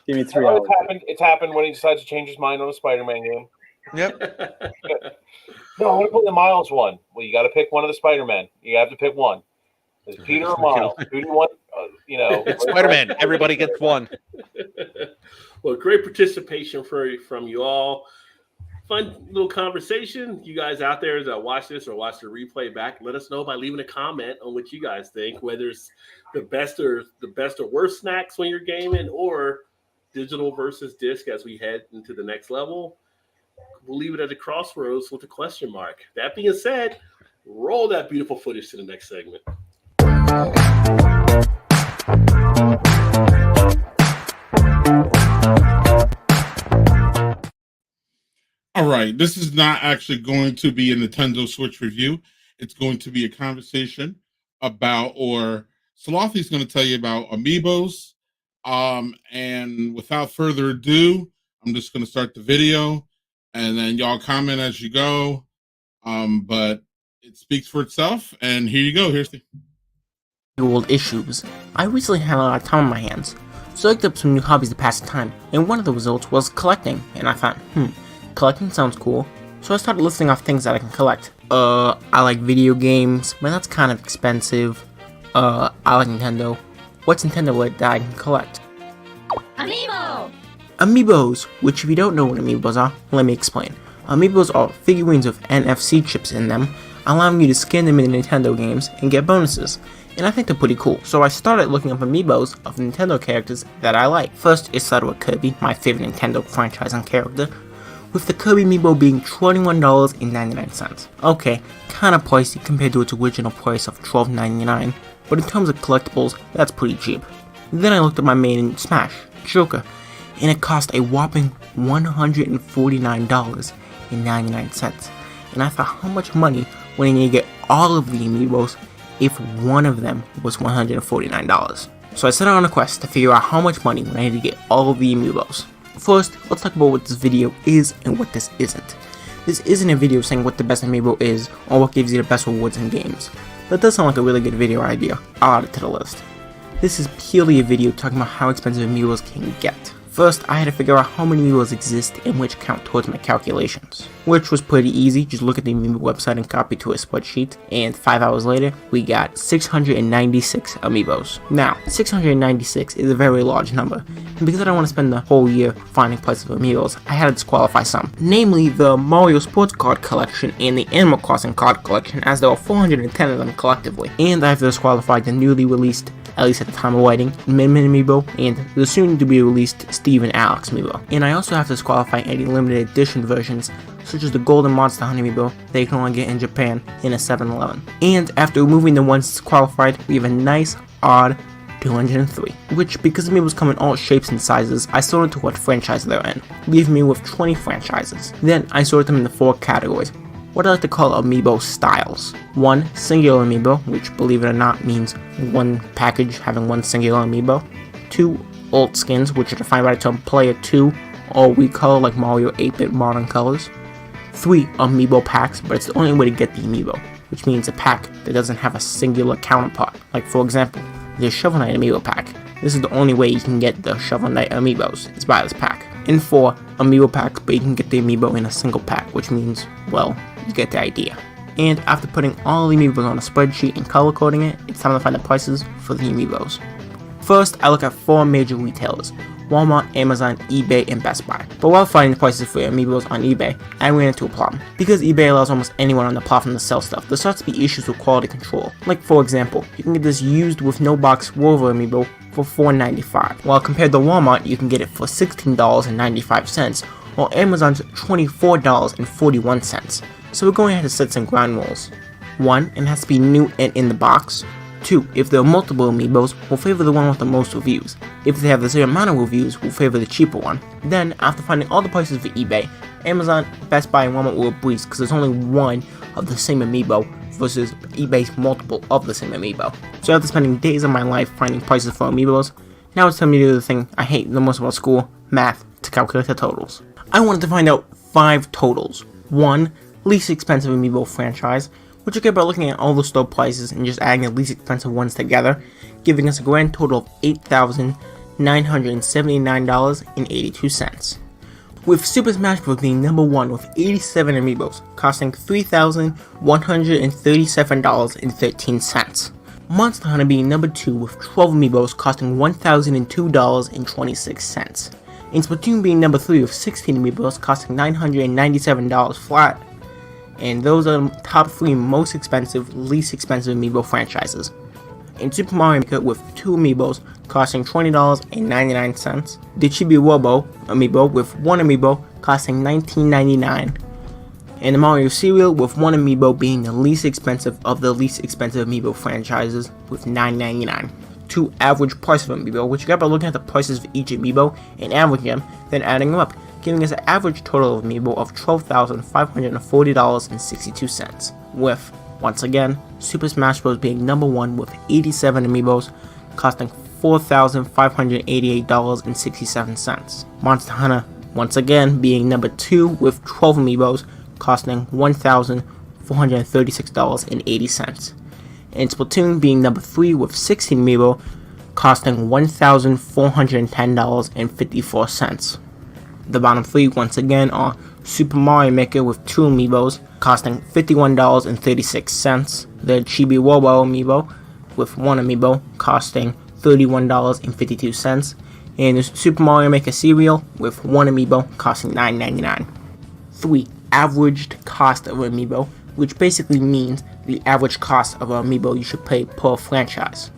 Give me 3 hours. It's happened when he decides to change his mind on a Spider-Man game. Yep. No, I want to play the Miles one. Well, you got to pick one of the Spider-Man. You have to pick one. Is Peter or Miles? Who do you want? It's Spider-Man. Everybody gets one. Well, great participation from you all. Fun little conversation. You guys out there that watch this or watch the replay back, let us know by leaving a comment on what you guys think, whether it's the best or worst snacks when you're gaming, or digital versus disc as we head into the next level. We'll leave it at the crossroads with a question mark. That being said, roll that beautiful footage to the next segment. All right, this is not actually going to be a Nintendo Switch review. It's going to be a conversation about, or Slothy's going to tell you about Amiibos. And without further ado, I'm just going to start the video, and then y'all comment as you go. But it speaks for itself, and here you go. Here's the old issues. I recently had a lot of time on my hands, so I looked up some new hobbies to pass the time, and one of the results was collecting, and I thought, collecting sounds cool, so I started listing off things that I can collect. I like video games, but that's kind of expensive. I like Nintendo. What's Nintendo that I can collect? Amiibo! Amiibos, which if you don't know what Amiibos are, let me explain. Amiibos are figurines with NFC chips in them, allowing you to skin them into Nintendo games and get bonuses, and I think they're pretty cool. So I started looking up Amiibos of Nintendo characters that I like. First, it started with Kirby, my favorite Nintendo franchise and character, with the Kirby Amiibo being $21.99. Okay, kinda pricey compared to its original price of $12.99, but in terms of collectibles, that's pretty cheap. Then I looked at my main in Smash, Joker, and it cost a whopping $149.99. And I thought, how much money would I need to get all of the Amiibos if one of them was $149? So I set out on a quest to figure out how much money would I need to get all of the Amiibos. First, let's talk about what this video is and what this isn't. This isn't a video saying what the best Amiibo is or what gives you the best rewards in games. That does sound like a really good video idea. I'll add it to the list. This is purely a video talking about how expensive Amiibos can get. First, I had to figure out how many Amiibos exist and which count towards my calculations, which was pretty easy. Just look at the Amiibo website and copy to a spreadsheet, and 5 hours later, we got 696 Amiibos. Now, 696 is a very large number, and because I don't want to spend the whole year finding prices of Amiibos, I had to disqualify some, namely the Mario Sports Card Collection and the Animal Crossing Card Collection, as there are 410 of them collectively, and I have disqualified the newly released, at least at the time of writing, Min Min Amiibo, and the soon-to-be-released Steve and Alex Amiibo. And I also have to disqualify any limited edition versions, such as the Golden Monster Hunter Amiibo that you can only get in Japan in a 7-Eleven. And after removing the ones disqualified, we have a nice, odd 203, which, because Amiibos come in all shapes and sizes, I sorted to what franchise they're in, leaving me with 20 franchises. Then I sorted them into 4 categories, what I like to call Amiibo styles. 1. Singular Amiibo, which, believe it or not, means one package having one singular Amiibo. 2. Alt skins, which are defined by the term Player 2, or we color like Mario 8-bit modern colors. 3. Amiibo packs, but it's the only way to get the Amiibo, which means a pack that doesn't have a singular counterpart. Like, for example, the Shovel Knight Amiibo pack. This is the only way you can get the Shovel Knight Amiibos, is by this pack. And 4. Amiibo packs, but you can get the Amiibo in a single pack, which means, well, you get the idea. And after putting all the Amiibos on a spreadsheet and color coding it, it's time to find the prices for the Amiibos. First, I look at 4 major retailers: Walmart, Amazon, eBay, and Best Buy. But while finding the prices for Amiibos on eBay, I ran into a problem. Because eBay allows almost anyone on the platform to sell stuff, there starts to be issues with quality control. Like, for example, you can get this used with no box Rover Amiibo for $4.95, while compared to Walmart, you can get it for $16.95, while Amazon's $24.41. So we're going to have to set some ground rules. 1. It has to be new and in the box. 2. If there are multiple Amiibos, we'll favor the one with the most reviews. If they have the same amount of reviews, we'll favor the cheaper one. Then, after finding all the prices for eBay, Amazon, Best Buy, and Walmart were a breeze because there's only one of the same Amiibo versus eBay's multiple of the same Amiibo. So after spending days of my life finding prices for Amiibos, now it's time to do the thing I hate the most about school, math, to calculate the totals. I wanted to find out 5 totals. 1. Least expensive Amiibo franchise, which you get by looking at all the store prices and just adding the least expensive ones together, giving us a grand total of $8,979.82. With Super Smash Bros. Being number 1 with 87 Amiibos, costing $3,137.13. Monster Hunter being number 2 with 12 Amiibos, costing $1,002.26. And Splatoon being number 3 with 16 Amiibos, costing $997 flat. And those are the top 3 most expensive, least expensive Amiibo franchises. In Super Mario Maker with 2 Amiibos costing $20.99, the Chibi Robo Amiibo with 1 Amiibo costing $19.99, and the Mario Cereal with 1 Amiibo being the least expensive of the least expensive Amiibo franchises with $9.99. To average price of Amiibo, which you get by looking at the prices for each Amiibo and averaging them, then adding them up, giving us an average total of Amiibo of $12,540.62, with, once again, Super Smash Bros. Being number 1 with 87 Amiibos, costing $4,588.67. Monster Hunter, once again, being number 2 with 12 Amiibos, costing $1,436.80. And Splatoon being number 3 with 16 Amiibo, costing $1,410.54. The bottom 3 once again are Super Mario Maker with 2 Amiibos, costing $51.36. The Chibi Robo Amiibo with 1 Amiibo, costing $31.52. And the Super Mario Maker Cereal with 1 Amiibo, costing $9.99. 3. Averaged cost of an Amiibo, which basically means the average cost of an Amiibo you should pay per franchise,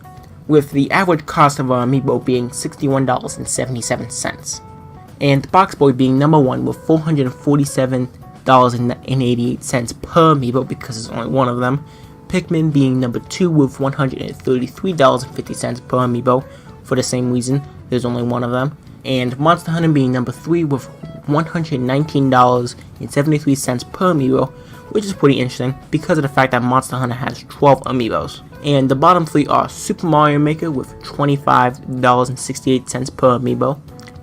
with the average cost of an Amiibo being $61.77. And Box Boy being number 1 with $447.88 per Amiibo because there's only one of them. Pikmin being number 2 with $133.50 per Amiibo for the same reason, there's only one of them. And Monster Hunter being number 3 with $119.73 per Amiibo, which is pretty interesting because of the fact that Monster Hunter has 12 Amiibos. And the bottom 3 are Super Mario Maker with $25.68 per Amiibo,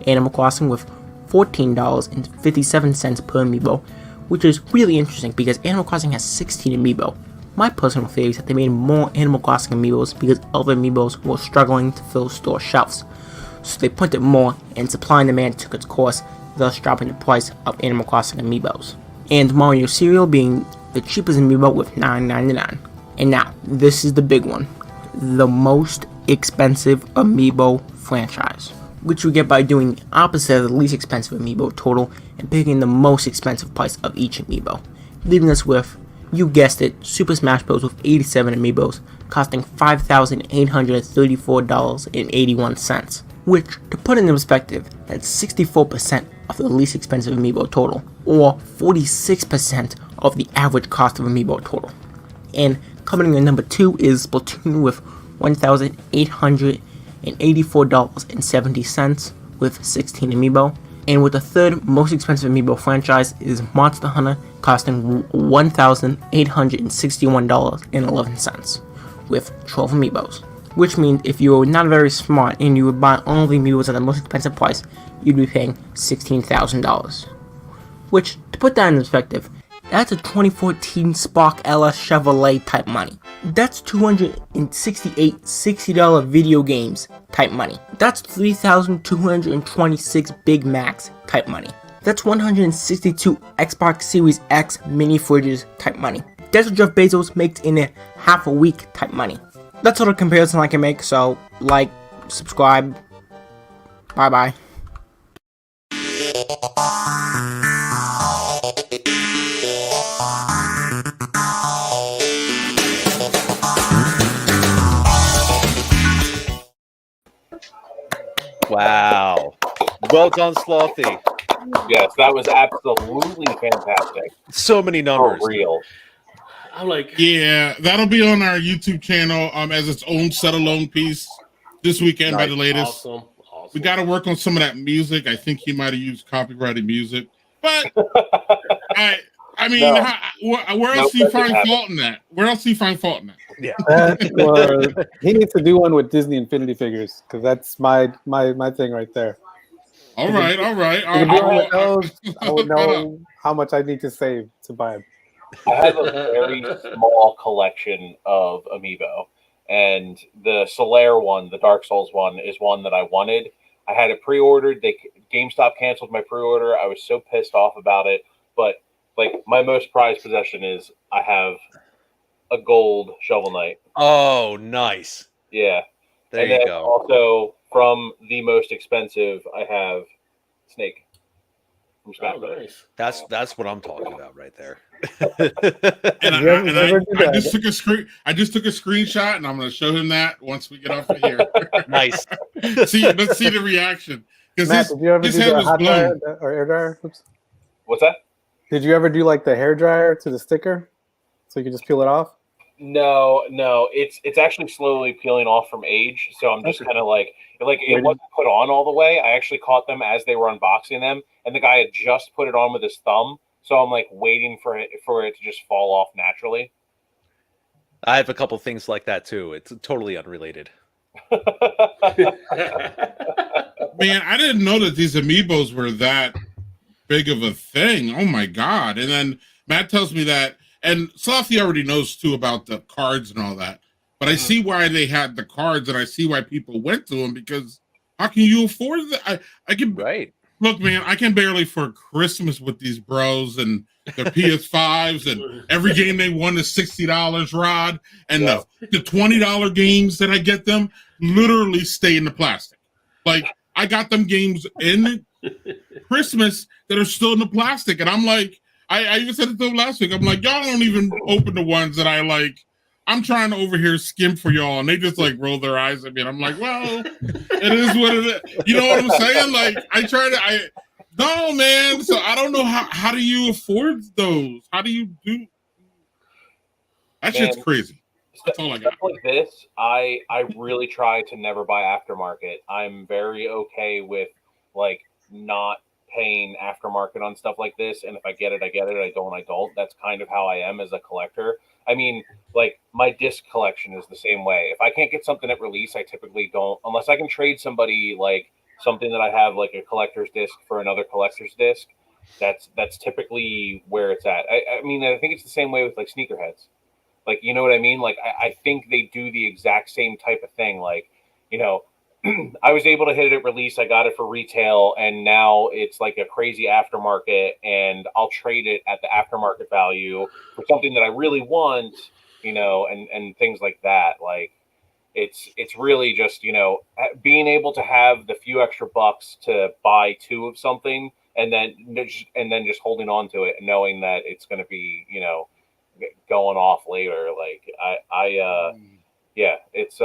Animal Crossing with $14.57 per Amiibo, which is really interesting because Animal Crossing has 16 Amiibo. My personal theory is that they made more Animal Crossing Amiibos because other Amiibos were struggling to fill store shelves. so they printed more, and supply and demand took its course, thus dropping the price of Animal Crossing Amiibos. And Mario Cereal being the cheapest amiibo with $9.99. And now, this is the big one. The most expensive amiibo franchise, which we get by doing the opposite of the least expensive amiibo total and picking the most expensive price of each amiibo, leaving us with, you guessed it, Super Smash Bros. With 87 amiibos, costing $5,834.81, which, to put it in perspective, that's 64% of the least expensive amiibo total, or 46% of the average cost of amiibo total. And coming in at number 2 is Splatoon with $1,884.70 with 16 amiibo. And with the third most expensive amiibo franchise is Monster Hunter, costing $1,861.11 with 12 amiibos. Which means if you were not very smart and you would buy all the amiibos at the most expensive price, you'd be paying $16,000. Which, to put that in perspective, that's a 2014 Spark LS Chevrolet type money. That's 268 $60 video games type money. That's 3,226 Big Macs type money. That's 162 Xbox Series X mini fridges type money. That's what Jeff Bezos makes in a half a week type money. That's sort of comparison I can make, so like, subscribe, bye bye. Wow. Well done, Slothy. Yes, that was absolutely fantastic. So many numbers. For real. I'm like, Yeah, that'll be on our YouTube channel as its own set-alone piece this weekend by the latest. awesome. We got to work on some of that music. I think he might have used copyrighted music, but I mean, No. where else do you find fault in that? Where else do you find fault in that? Yeah. He needs to do one with Disney Infinity figures because that's my thing right there. All right. I would know how much I need to save to buy them. I have a very small collection of Amiibo, and the Solaire one, the Dark Souls one, is one that I wanted. I had it pre-ordered. GameStop canceled my pre-order. I was so pissed off about it, but like my most prized possession is I have a gold Shovel Knight. Oh, nice. Yeah. There and you then go. Also, from the most expensive, I have Snake from Smash Bros. Nice. That's what I'm talking about right there. And I just took a screenshot, and I'm going to show him that once we get off of here. Nice. Let's see the reaction. Matt, did you ever do the hot dryer or air dryer? Oops. What's that? Did you ever do like the hair dryer to the sticker, so you can just peel it off? No. It's actually slowly peeling off from age. So I'm just kind of like it wasn't put on all the way. I actually caught them as they were unboxing them, and the guy had just put it on with his thumb. So I'm like waiting for it to just fall off naturally. I have a couple things like that too. It's totally unrelated. Man, I didn't know that these Amiibos were that big of a thing. Oh my god. And then Matt tells me that, and Slothy already knows too about the cards and all that, but I see why they had the cards, and I see why people went to them, because how can you afford that? I can look, man, I can barely for Christmas with these bros and their PS5s, and every game they won is $60, Rod, and the $20 games that I get them literally stay in the plastic. Like, I got them games in Christmas that are still in the plastic, and I'm like, I even said it to them last week. I'm like, y'all don't even open the ones that I like. I'm trying to over here skim for y'all, and they just like roll their eyes at me. And I'm like, well, it is what it is. You know what I'm saying? Like, no, man. So I don't know how do you afford those? How do you do? That shit's crazy. That's all I got. Stuff like this, I really try to never buy aftermarket. I'm very okay with like not paying aftermarket on stuff like this, and if I get it, I get it. I don't. That's kind of how I am as a collector. I mean, like my disc collection is the same way. If I can't get something at release, I typically don't, unless I can trade somebody like something that I have, like a collector's disc for another collector's disc. That's typically where it's at. I mean, I think it's the same way with like sneakerheads. Like, you know what I mean? Like, I think they do the exact same type of thing. Like, you know, I was able to hit it at release. I got it for retail, and now it's like a crazy aftermarket, and I'll trade it at the aftermarket value for something that I really want, and things like that. Like it's really just, being able to have the few extra bucks to buy 2 of something, and then just holding on to it and knowing that it's going to be, going off later. Like yeah, it's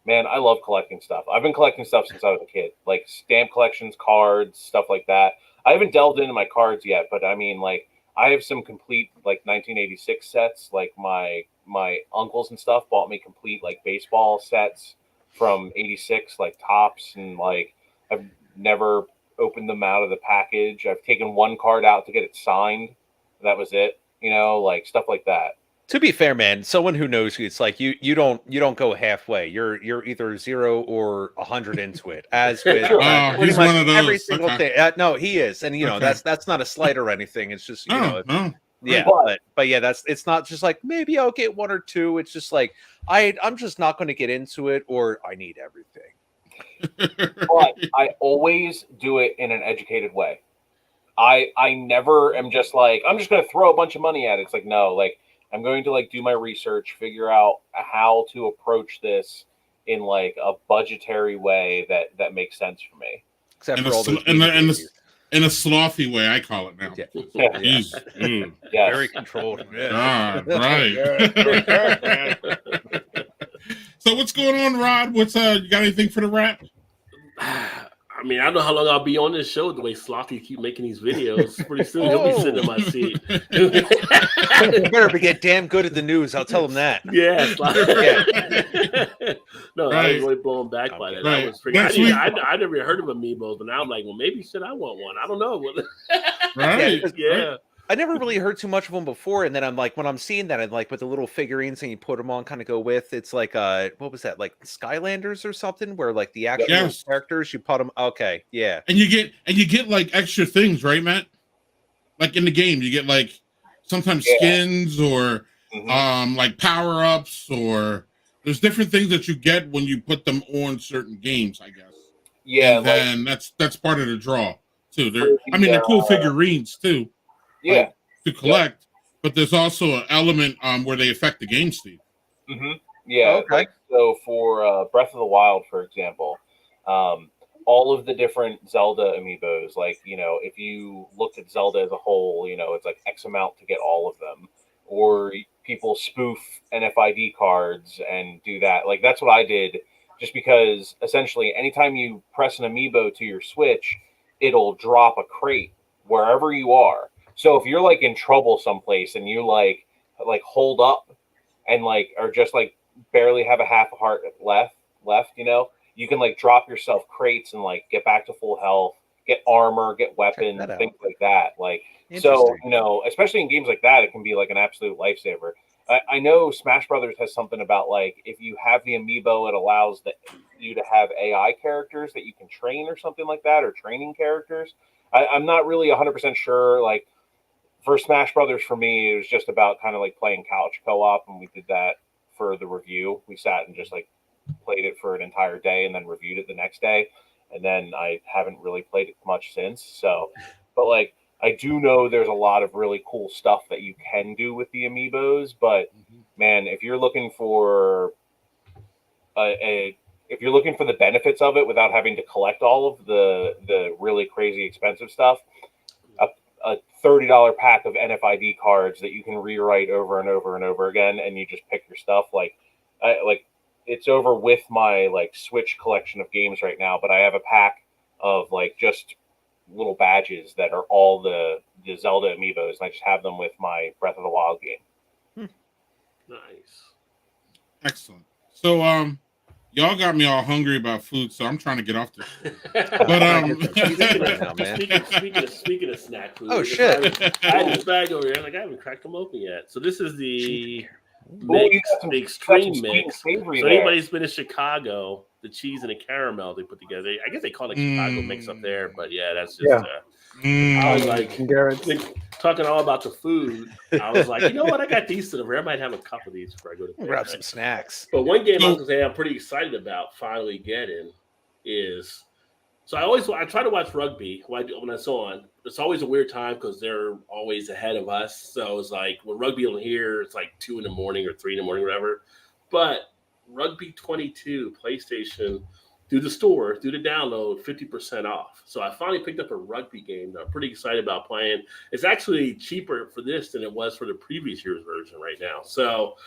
man, I love collecting stuff. I've been collecting stuff since I was a kid, like stamp collections, cards, stuff like that. I haven't delved into my cards yet, but I mean, like, I have some complete like 1986 sets. Like my uncles and stuff bought me complete like baseball sets from '86, like tops, and like I've never opened them out of the package. I've taken one card out to get it signed. That was it. Like stuff like that. To be fair, man, someone who knows you, it's like you don't go halfway. You're either 0 or 100 into it. As with pretty he's much one of those. every single Okay. thing. No, he is, and Okay. that's not a slight or anything. It's just No. yeah, but yeah, it's not just like maybe I'll get 1 or 2. It's just like I'm just not going to get into it, or I need everything. But I always do it in an educated way. I never am just like, I'm just going to throw a bunch of money at it. It's like, no, like, I'm going to like do my research, figure out how to approach this in like a budgetary way that makes sense for me. Except in for all those in a slothy way, I call it now. Yeah. Yes. Very controlled. Yeah. Right. So what's going on, Rod? You got anything for the rap? I mean, I don't know how long I'll be on this show. The way Slothy keep making these videos, pretty soon he'll be sitting in my seat. You better get damn good at the news. I'll tell him that. Yeah, no, Right. I was really blown back by that. Right. That was pretty. I never heard of Amiibos, but now I'm like, well, maybe should I want one? I don't know. Right. Yeah. I never really heard too much of them before, and then I'm like, when I'm seeing that, I'm like, with the little figurines and you put them on, kind of go with. It's like, what was that? Like Skylanders or something, where like the actual characters you put them. Okay, yeah. And you get like extra things, right, Matt? Like in the game, you get like sometimes skins or like power ups, or there's different things that you get when you put them on certain games, I guess. Yeah, and then that's part of the draw too. They're cool figurines too. Yeah, to collect, but there's also an element where they affect the game, Steve. Yeah, like, so for Breath of the Wild, for example, all of the different Zelda amiibos, like, if you looked at Zelda as a whole, it's like X amount to get all of them, or people spoof NFID cards and do that. Like, that's what I did, just because essentially anytime you press an amiibo to your Switch, it'll drop a crate wherever you are. So if you're like in trouble someplace and you like hold up and like are just like barely have a half a heart left, you can like drop yourself crates and like get back to full health, get armor, get weapons, things like that. Like, so, especially in games like that, it can be like an absolute lifesaver. I know Smash Brothers has something about like, if you have the amiibo, it allows you to have AI characters that you can train or something like that, or training characters. I'm not really 100% sure. Like, for Smash Brothers, for me, it was just about kind of like playing couch co-op, and we did that for the review. We sat and just like played it for an entire day and then reviewed it the next day. And then I haven't really played it much since. So, but like, I do know there's a lot of really cool stuff that you can do with the amiibos. But man, if you're looking for if you're looking for the benefits of it without having to collect all of the really crazy expensive stuff, a $30 pack of NFID cards that you can rewrite over and over and over again, and you just pick your stuff. Like it's over with my like Switch collection of games right now, but I have a pack of like just little badges that are all the Zelda amiibos, and I just have them with my Breath of the Wild game. Nice. Excellent. So y'all got me all hungry about food, so I'm trying to get off this. But speaking of snack food. Oh shit! I had this bag over here. Like, I haven't cracked them open yet. So this is the the extreme mix. So anybody's been to Chicago, the cheese and the caramel they put together. I guess they call it Chicago mix up there, but yeah, that's just I was like, Garrett's. talking all about the food. I was like, you know what? I got these to the I might have a couple of these before I go to bed. Grab some snacks. But one game I was gonna say I'm pretty excited about finally getting is. So I try to watch rugby when it's on. It's always a weird time because they're always ahead of us. So it's like when rugby on here, it's like 2 a.m. or 3 a.m, whatever. But Rugby 22 PlayStation through the store, through the download, 50% off. So I finally picked up a rugby game that I'm pretty excited about playing. It's actually cheaper for this than it was for the previous year's version right now. So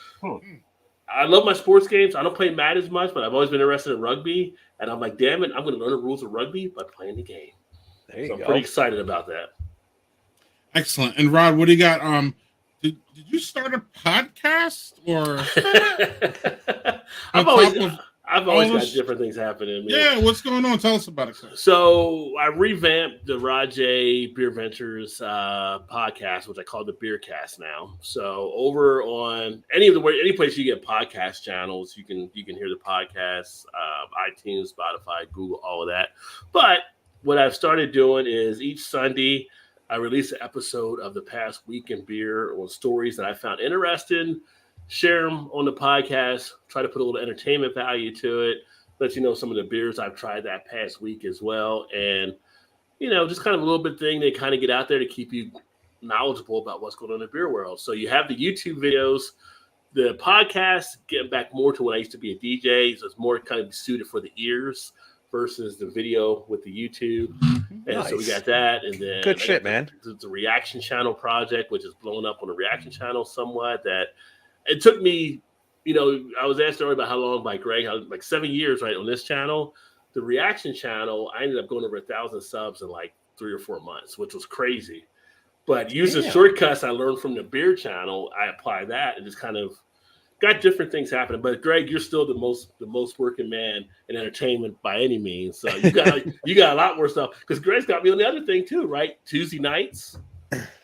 I love my sports games. I don't play Madden as much, but I've always been interested in rugby. And I'm like, damn it, I'm going to learn the rules of rugby by playing the game. There you go. I'm pretty excited about that. Excellent. And Rod, what do you got? Did you start a podcast or? I've always got different things happening. Yeah, what's going on? Tell us about it. Sir. So I revamped the Rajay Beer Ventures podcast, which I call the Beer Cast now. So over on any place you get podcast channels, you can hear the podcast, iTunes, Spotify, Google, all of that. But what I've started doing is each Sunday I release an episode of the past week in beer or stories that I found interesting. Share them on the podcast, try to put a little entertainment value to it, let you know some of the beers I've tried that past week as well. And, just kind of a little bit thing they kind of get out there to keep you knowledgeable about what's going on in the beer world. So you have the YouTube videos, the podcast, getting back more to when I used to be a DJ. So it's more kind of suited for the ears versus the video with the YouTube. And so we got that. And then good shit, man. The Reaction Channel project, which is blowing up on the Reaction Channel somewhat. That it took me, I was asked earlier about how long by Greg, like 7 years, right, on this channel. The Reaction Channel, I ended up going over 1,000 subs in like 3 or 4 months, which was crazy. But using shortcuts I learned from the beer channel, I apply that and just kind of got different things happening. But Greg, you're still the most working man in entertainment by any means. So you got a lot more stuff because Greg's got me on the other thing too, right? Tuesday nights.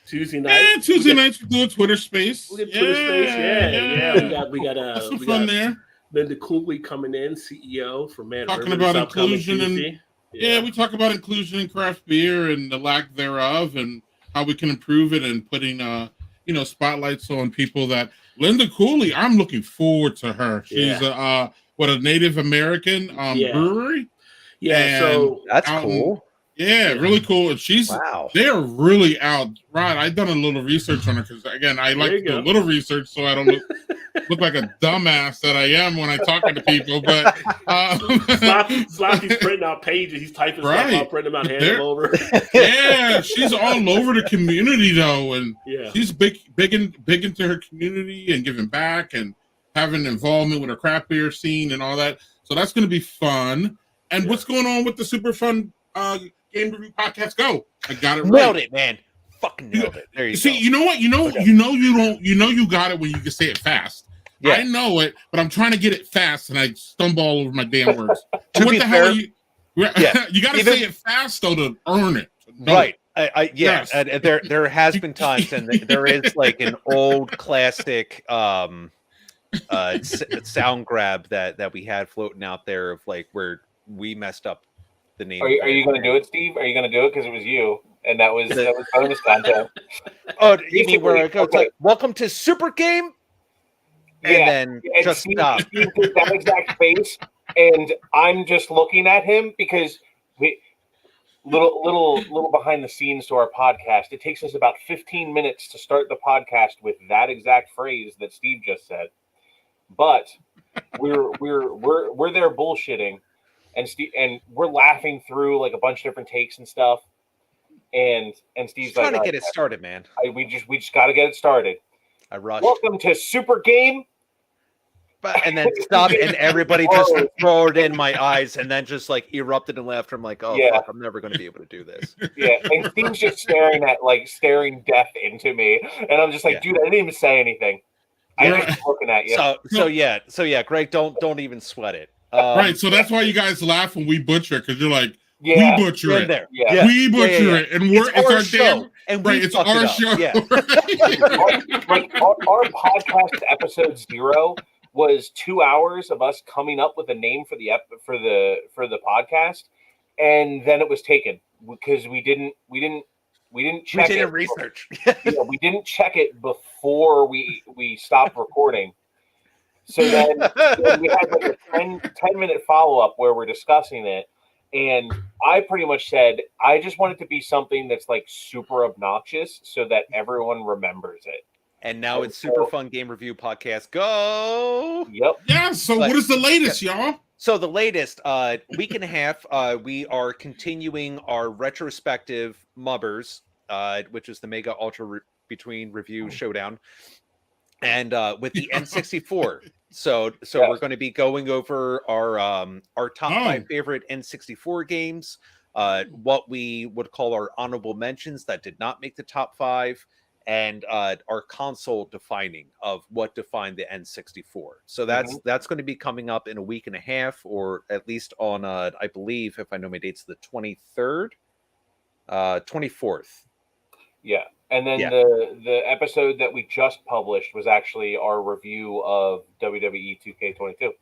Tuesday nights we do a Twitter space. We get Twitter space. Yeah. We got some fun there. Linda Cooley coming in, CEO for Man talking River, about inclusion and we talk about inclusion in craft beer and the lack thereof and how we can improve it and putting spotlights on people that Linda Cooley, I'm looking forward to her. She's a Native American brewery. Yeah, so that's cool. Really cool. And they're really out. Right. I've done a little research on her because again, I like to do a little research so I don't look like a dumbass that I am when I'm talking to people. But Slothy's printing out pages, he's typing stuff out, printing them out, handing them over. Yeah, she's all over the community though, and she's big into her community and giving back and having involvement with her craft beer scene and all that. So that's gonna be fun. And what's going on with the super fun Game Review Podcast? Go. I got it right. Nailed it, man. Fucking nailed it. There you go. You know what? You got it when you can say it fast. Yeah. I know it, but I'm trying to get it fast and I stumble all over my damn words. To what be the fair, hell are you? You got to say it fast though to earn it. Right. Yes. There has been times, and there is like an old classic sound grab that we had floating out there of like where we messed up the name. Are you going to do it, Steve? Are you going to do it because it was you and that was bonus content? Oh, you mean where it goes like "Welcome to Super Game," and then just Steve, stop. Steve did that exact face, and I'm just looking at him because little behind the scenes to our podcast. It takes us about 15 minutes to start the podcast with that exact phrase that Steve just said, but we're there bullshitting. And we're laughing through like a bunch of different takes and stuff. And Steve's just trying to get it started, man. We just got to get it started. I rushed. Welcome to Super Game. And then stop, and everybody just throw it in my eyes, and then just like erupted in laughter. I'm like, fuck, I'm never going to be able to do this. Yeah, and Steve's just staring death into me, and I'm just like, dude, I didn't even say anything. I'm just looking at you. So yeah, Greg, don't even sweat it. Right, so that's why you guys laugh when we butcher it because you're like, we butcher it. There. Yeah. We butcher it, and it's our show, and it's our show. Yeah. Our podcast episode 0 was 2 hours of us coming up with a name for the podcast, and then it was taken because we didn't didn't check we did it. research. We didn't check it before we stopped recording. So then we had like a 10-minute follow-up where we're discussing it. And I pretty much said, I just want it to be something that's like super obnoxious so that everyone remembers it. And now it's Super Fun Game Review Podcast. Go! Yep. Yeah, so what is the latest, y'all? So the latest week and a half, we are continuing our retrospective Mubbers, which is the Mega Ultra Between Review Showdown, and with the N64. So we're going to be going over our top 5 favorite N64 games, what we would call our honorable mentions that did not make the top 5, and our console defining of what defined the N64. So that's going to be coming up in a week and a half, or at least on I believe, if I know my dates, the 23rd, 24th. Yeah. And then the episode that we just published was actually our review of WWE 2K22.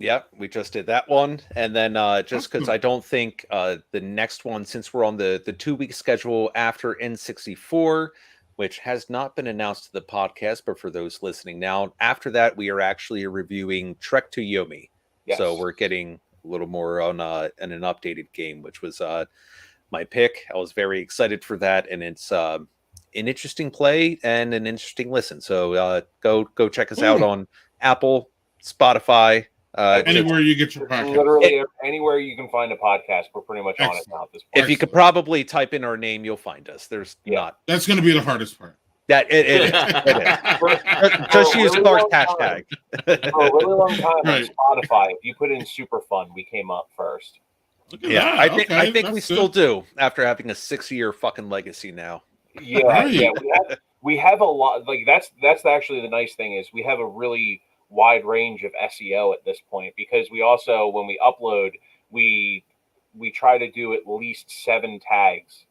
Yep, we just did that one. And then just because I don't think the next one, since we're on the 2-week schedule after N64, which has not been announced to the podcast, but for those listening now, after that, we are actually reviewing Trek to Yomi. Yes. So we're getting a little more on an updated game, which was my pick. I was very excited for that, and it's an interesting play and an interesting listen. So go check us out on Apple, Spotify, anywhere you get your podcast. Literally anywhere you can find a podcast, we're pretty much on it now at this point. If you could probably type in our name, you'll find us. There's not. That's going to be the hardest part. That it is. Just use Clark's hashtag. For a really long time on Spotify, if you put in Super Fun, we came up first. Yeah, that. I think we still do after having a 6-year fucking legacy now. Yeah. We have a lot. Like that's actually the nice thing is we have a really wide range of SEO at this point, because we also, when we upload, we try to do at least 7 tags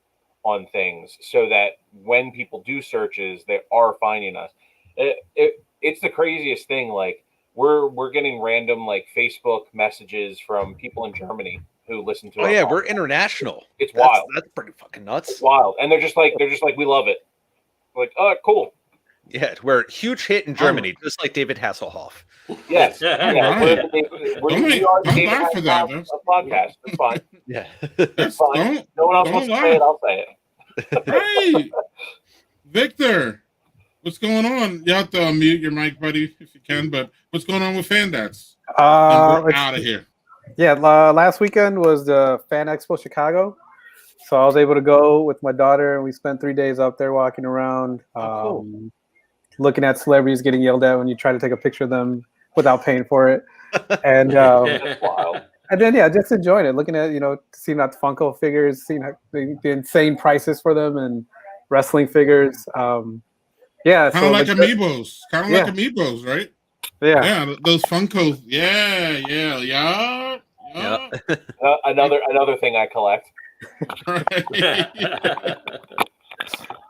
on things so that when people do searches, they are finding us. It's the craziest thing. Like we're getting random like Facebook messages from people in Germany who listen to us. Oh yeah, we're international. It's wild. That's pretty fucking nuts. It's wild. And they're just like we love it. Like, oh, cool. Yeah, we're a huge hit in Germany, just like David Hasselhoff. Yes. Right. We are the David laugh for that, Hasselhoff podcast. It's fine. Yeah. It's fine. No one else wants to say it, I'll say it. Hey, Victor, what's going on? You have to unmute your mic, buddy, if you can, but what's going on with FanDats? We're out of here. Yeah, last weekend was the Fan Expo Chicago. So I was able to go with my daughter, and we spent 3 days out there walking around, looking at celebrities getting yelled at when you try to take a picture of them without paying for it. And and then just enjoying it, looking at seeing that Funko figures, seeing the insane prices for them, and wrestling figures. Kind of like Amiibos, like Amiibos, right? Yeah, those Funkos. Yeah. Another thing I collect.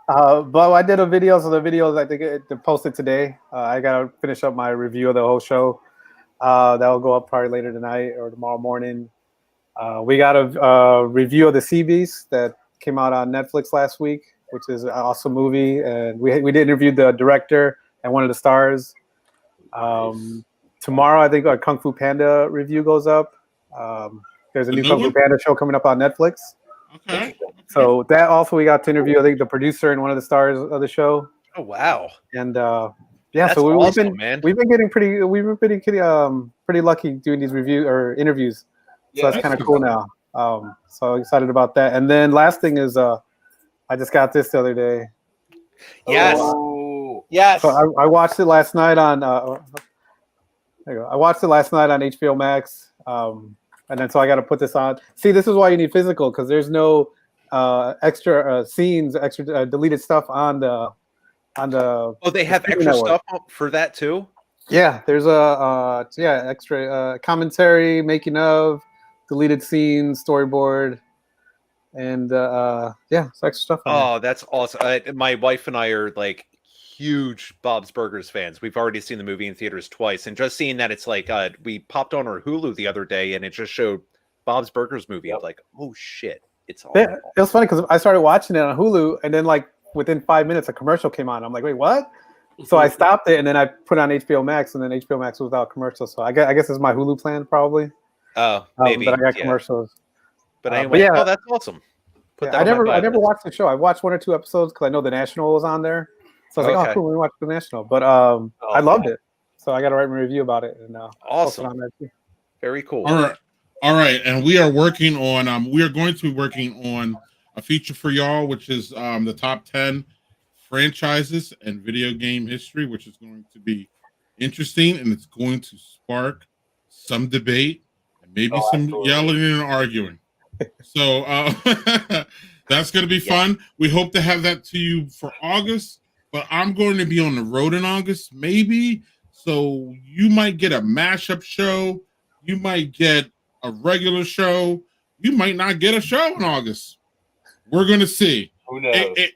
But I did a video, so the videos I think it posted today. I gotta finish up my review of the whole show. That will go up probably later tonight or tomorrow morning. We got a review of the Sea Beast that came out on Netflix last week, which is an awesome movie, and we did interview the director and one of the stars. Tomorrow, I think our Kung Fu Panda review goes up. There's a new Kung Fu Panda show coming up on Netflix. Okay. So that also we got to interview, I think, the producer and one of the stars of the show. Oh wow! And that's so awesome, we've been getting pretty lucky doing these reviews or interviews. So that's kind of cool now. So excited about that. And then last thing is I just got this the other day. Yes. So I watched it last night on. There you go. I watched it last night on HBO Max. And then so I got to put this on. See, this is why you need physical, because there's no extra scenes, extra deleted stuff on the. Oh, they have extra stuff for that too. Yeah, there's extra commentary, making of, deleted scenes, storyboard, and it's extra stuff. Oh, that's awesome! My wife and I are like huge Bob's Burgers fans. We've already seen the movie in theaters twice, and just seeing that it's like we popped on our Hulu the other day, and it just showed Bob's Burgers movie. I'm like, oh shit! It's It awful. was funny because I started watching it on Hulu, and then like within 5 minutes, a commercial came on. I'm like, wait, what? So I stopped it, and then I put on HBO Max, and then HBO Max was without commercials. So I guess it's my Hulu plan probably. Oh, maybe. But I got yeah. commercials. But anyway, yeah. oh, that's awesome. Put that I on my never buy list. watched the show. I watched 1 or 2 episodes because I know the National was on there. So I was like, Okay. oh, cool, let me watch the National. But I loved it. So I got to write my review about it. And post it on Awesome. that too. Very cool. All right, and we are working on. We are going to be working on a feature for y'all, which is the top 10 franchises and video game history, which is going to be interesting, and it's going to spark some debate and maybe some absolutely. yelling and arguing. So that's going to be fun. We hope to have that to you for August, but I'm going to be on the road in August, maybe. So you might get a mashup show. You might get a regular show. You might not get a show in August. We're going to see. Who knows?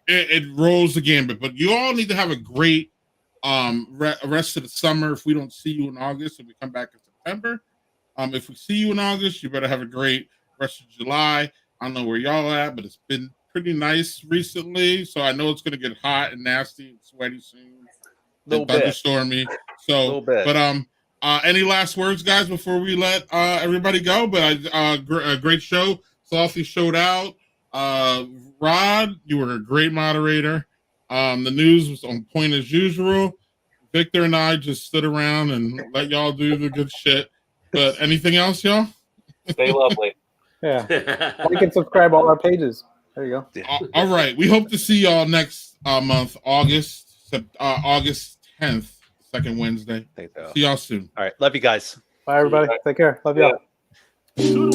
It rolls the gambit, but you all need to have a great rest of the summer. If we don't see you in August and we come back in September, if we see you in August, you better have a great rest of July. I don't know where y'all at, but it's been pretty nice recently. So I know it's going to get hot and nasty and sweaty soon. Little bit. Thunderstormy. So, Little bit. But any last words, guys, before we let everybody go? But a great show. Slothy showed out. Rod, you were a great moderator. The news was on point as usual. Victor and I just stood around and let y'all do the good shit. But anything else, y'all? Stay lovely. Yeah. Like and subscribe all our pages. There you go. All right. We hope to see y'all next month, August 10th, second Wednesday. Think so. See y'all soon. All right. Love you guys. Bye, everybody. Take care. Love y'all. Yeah.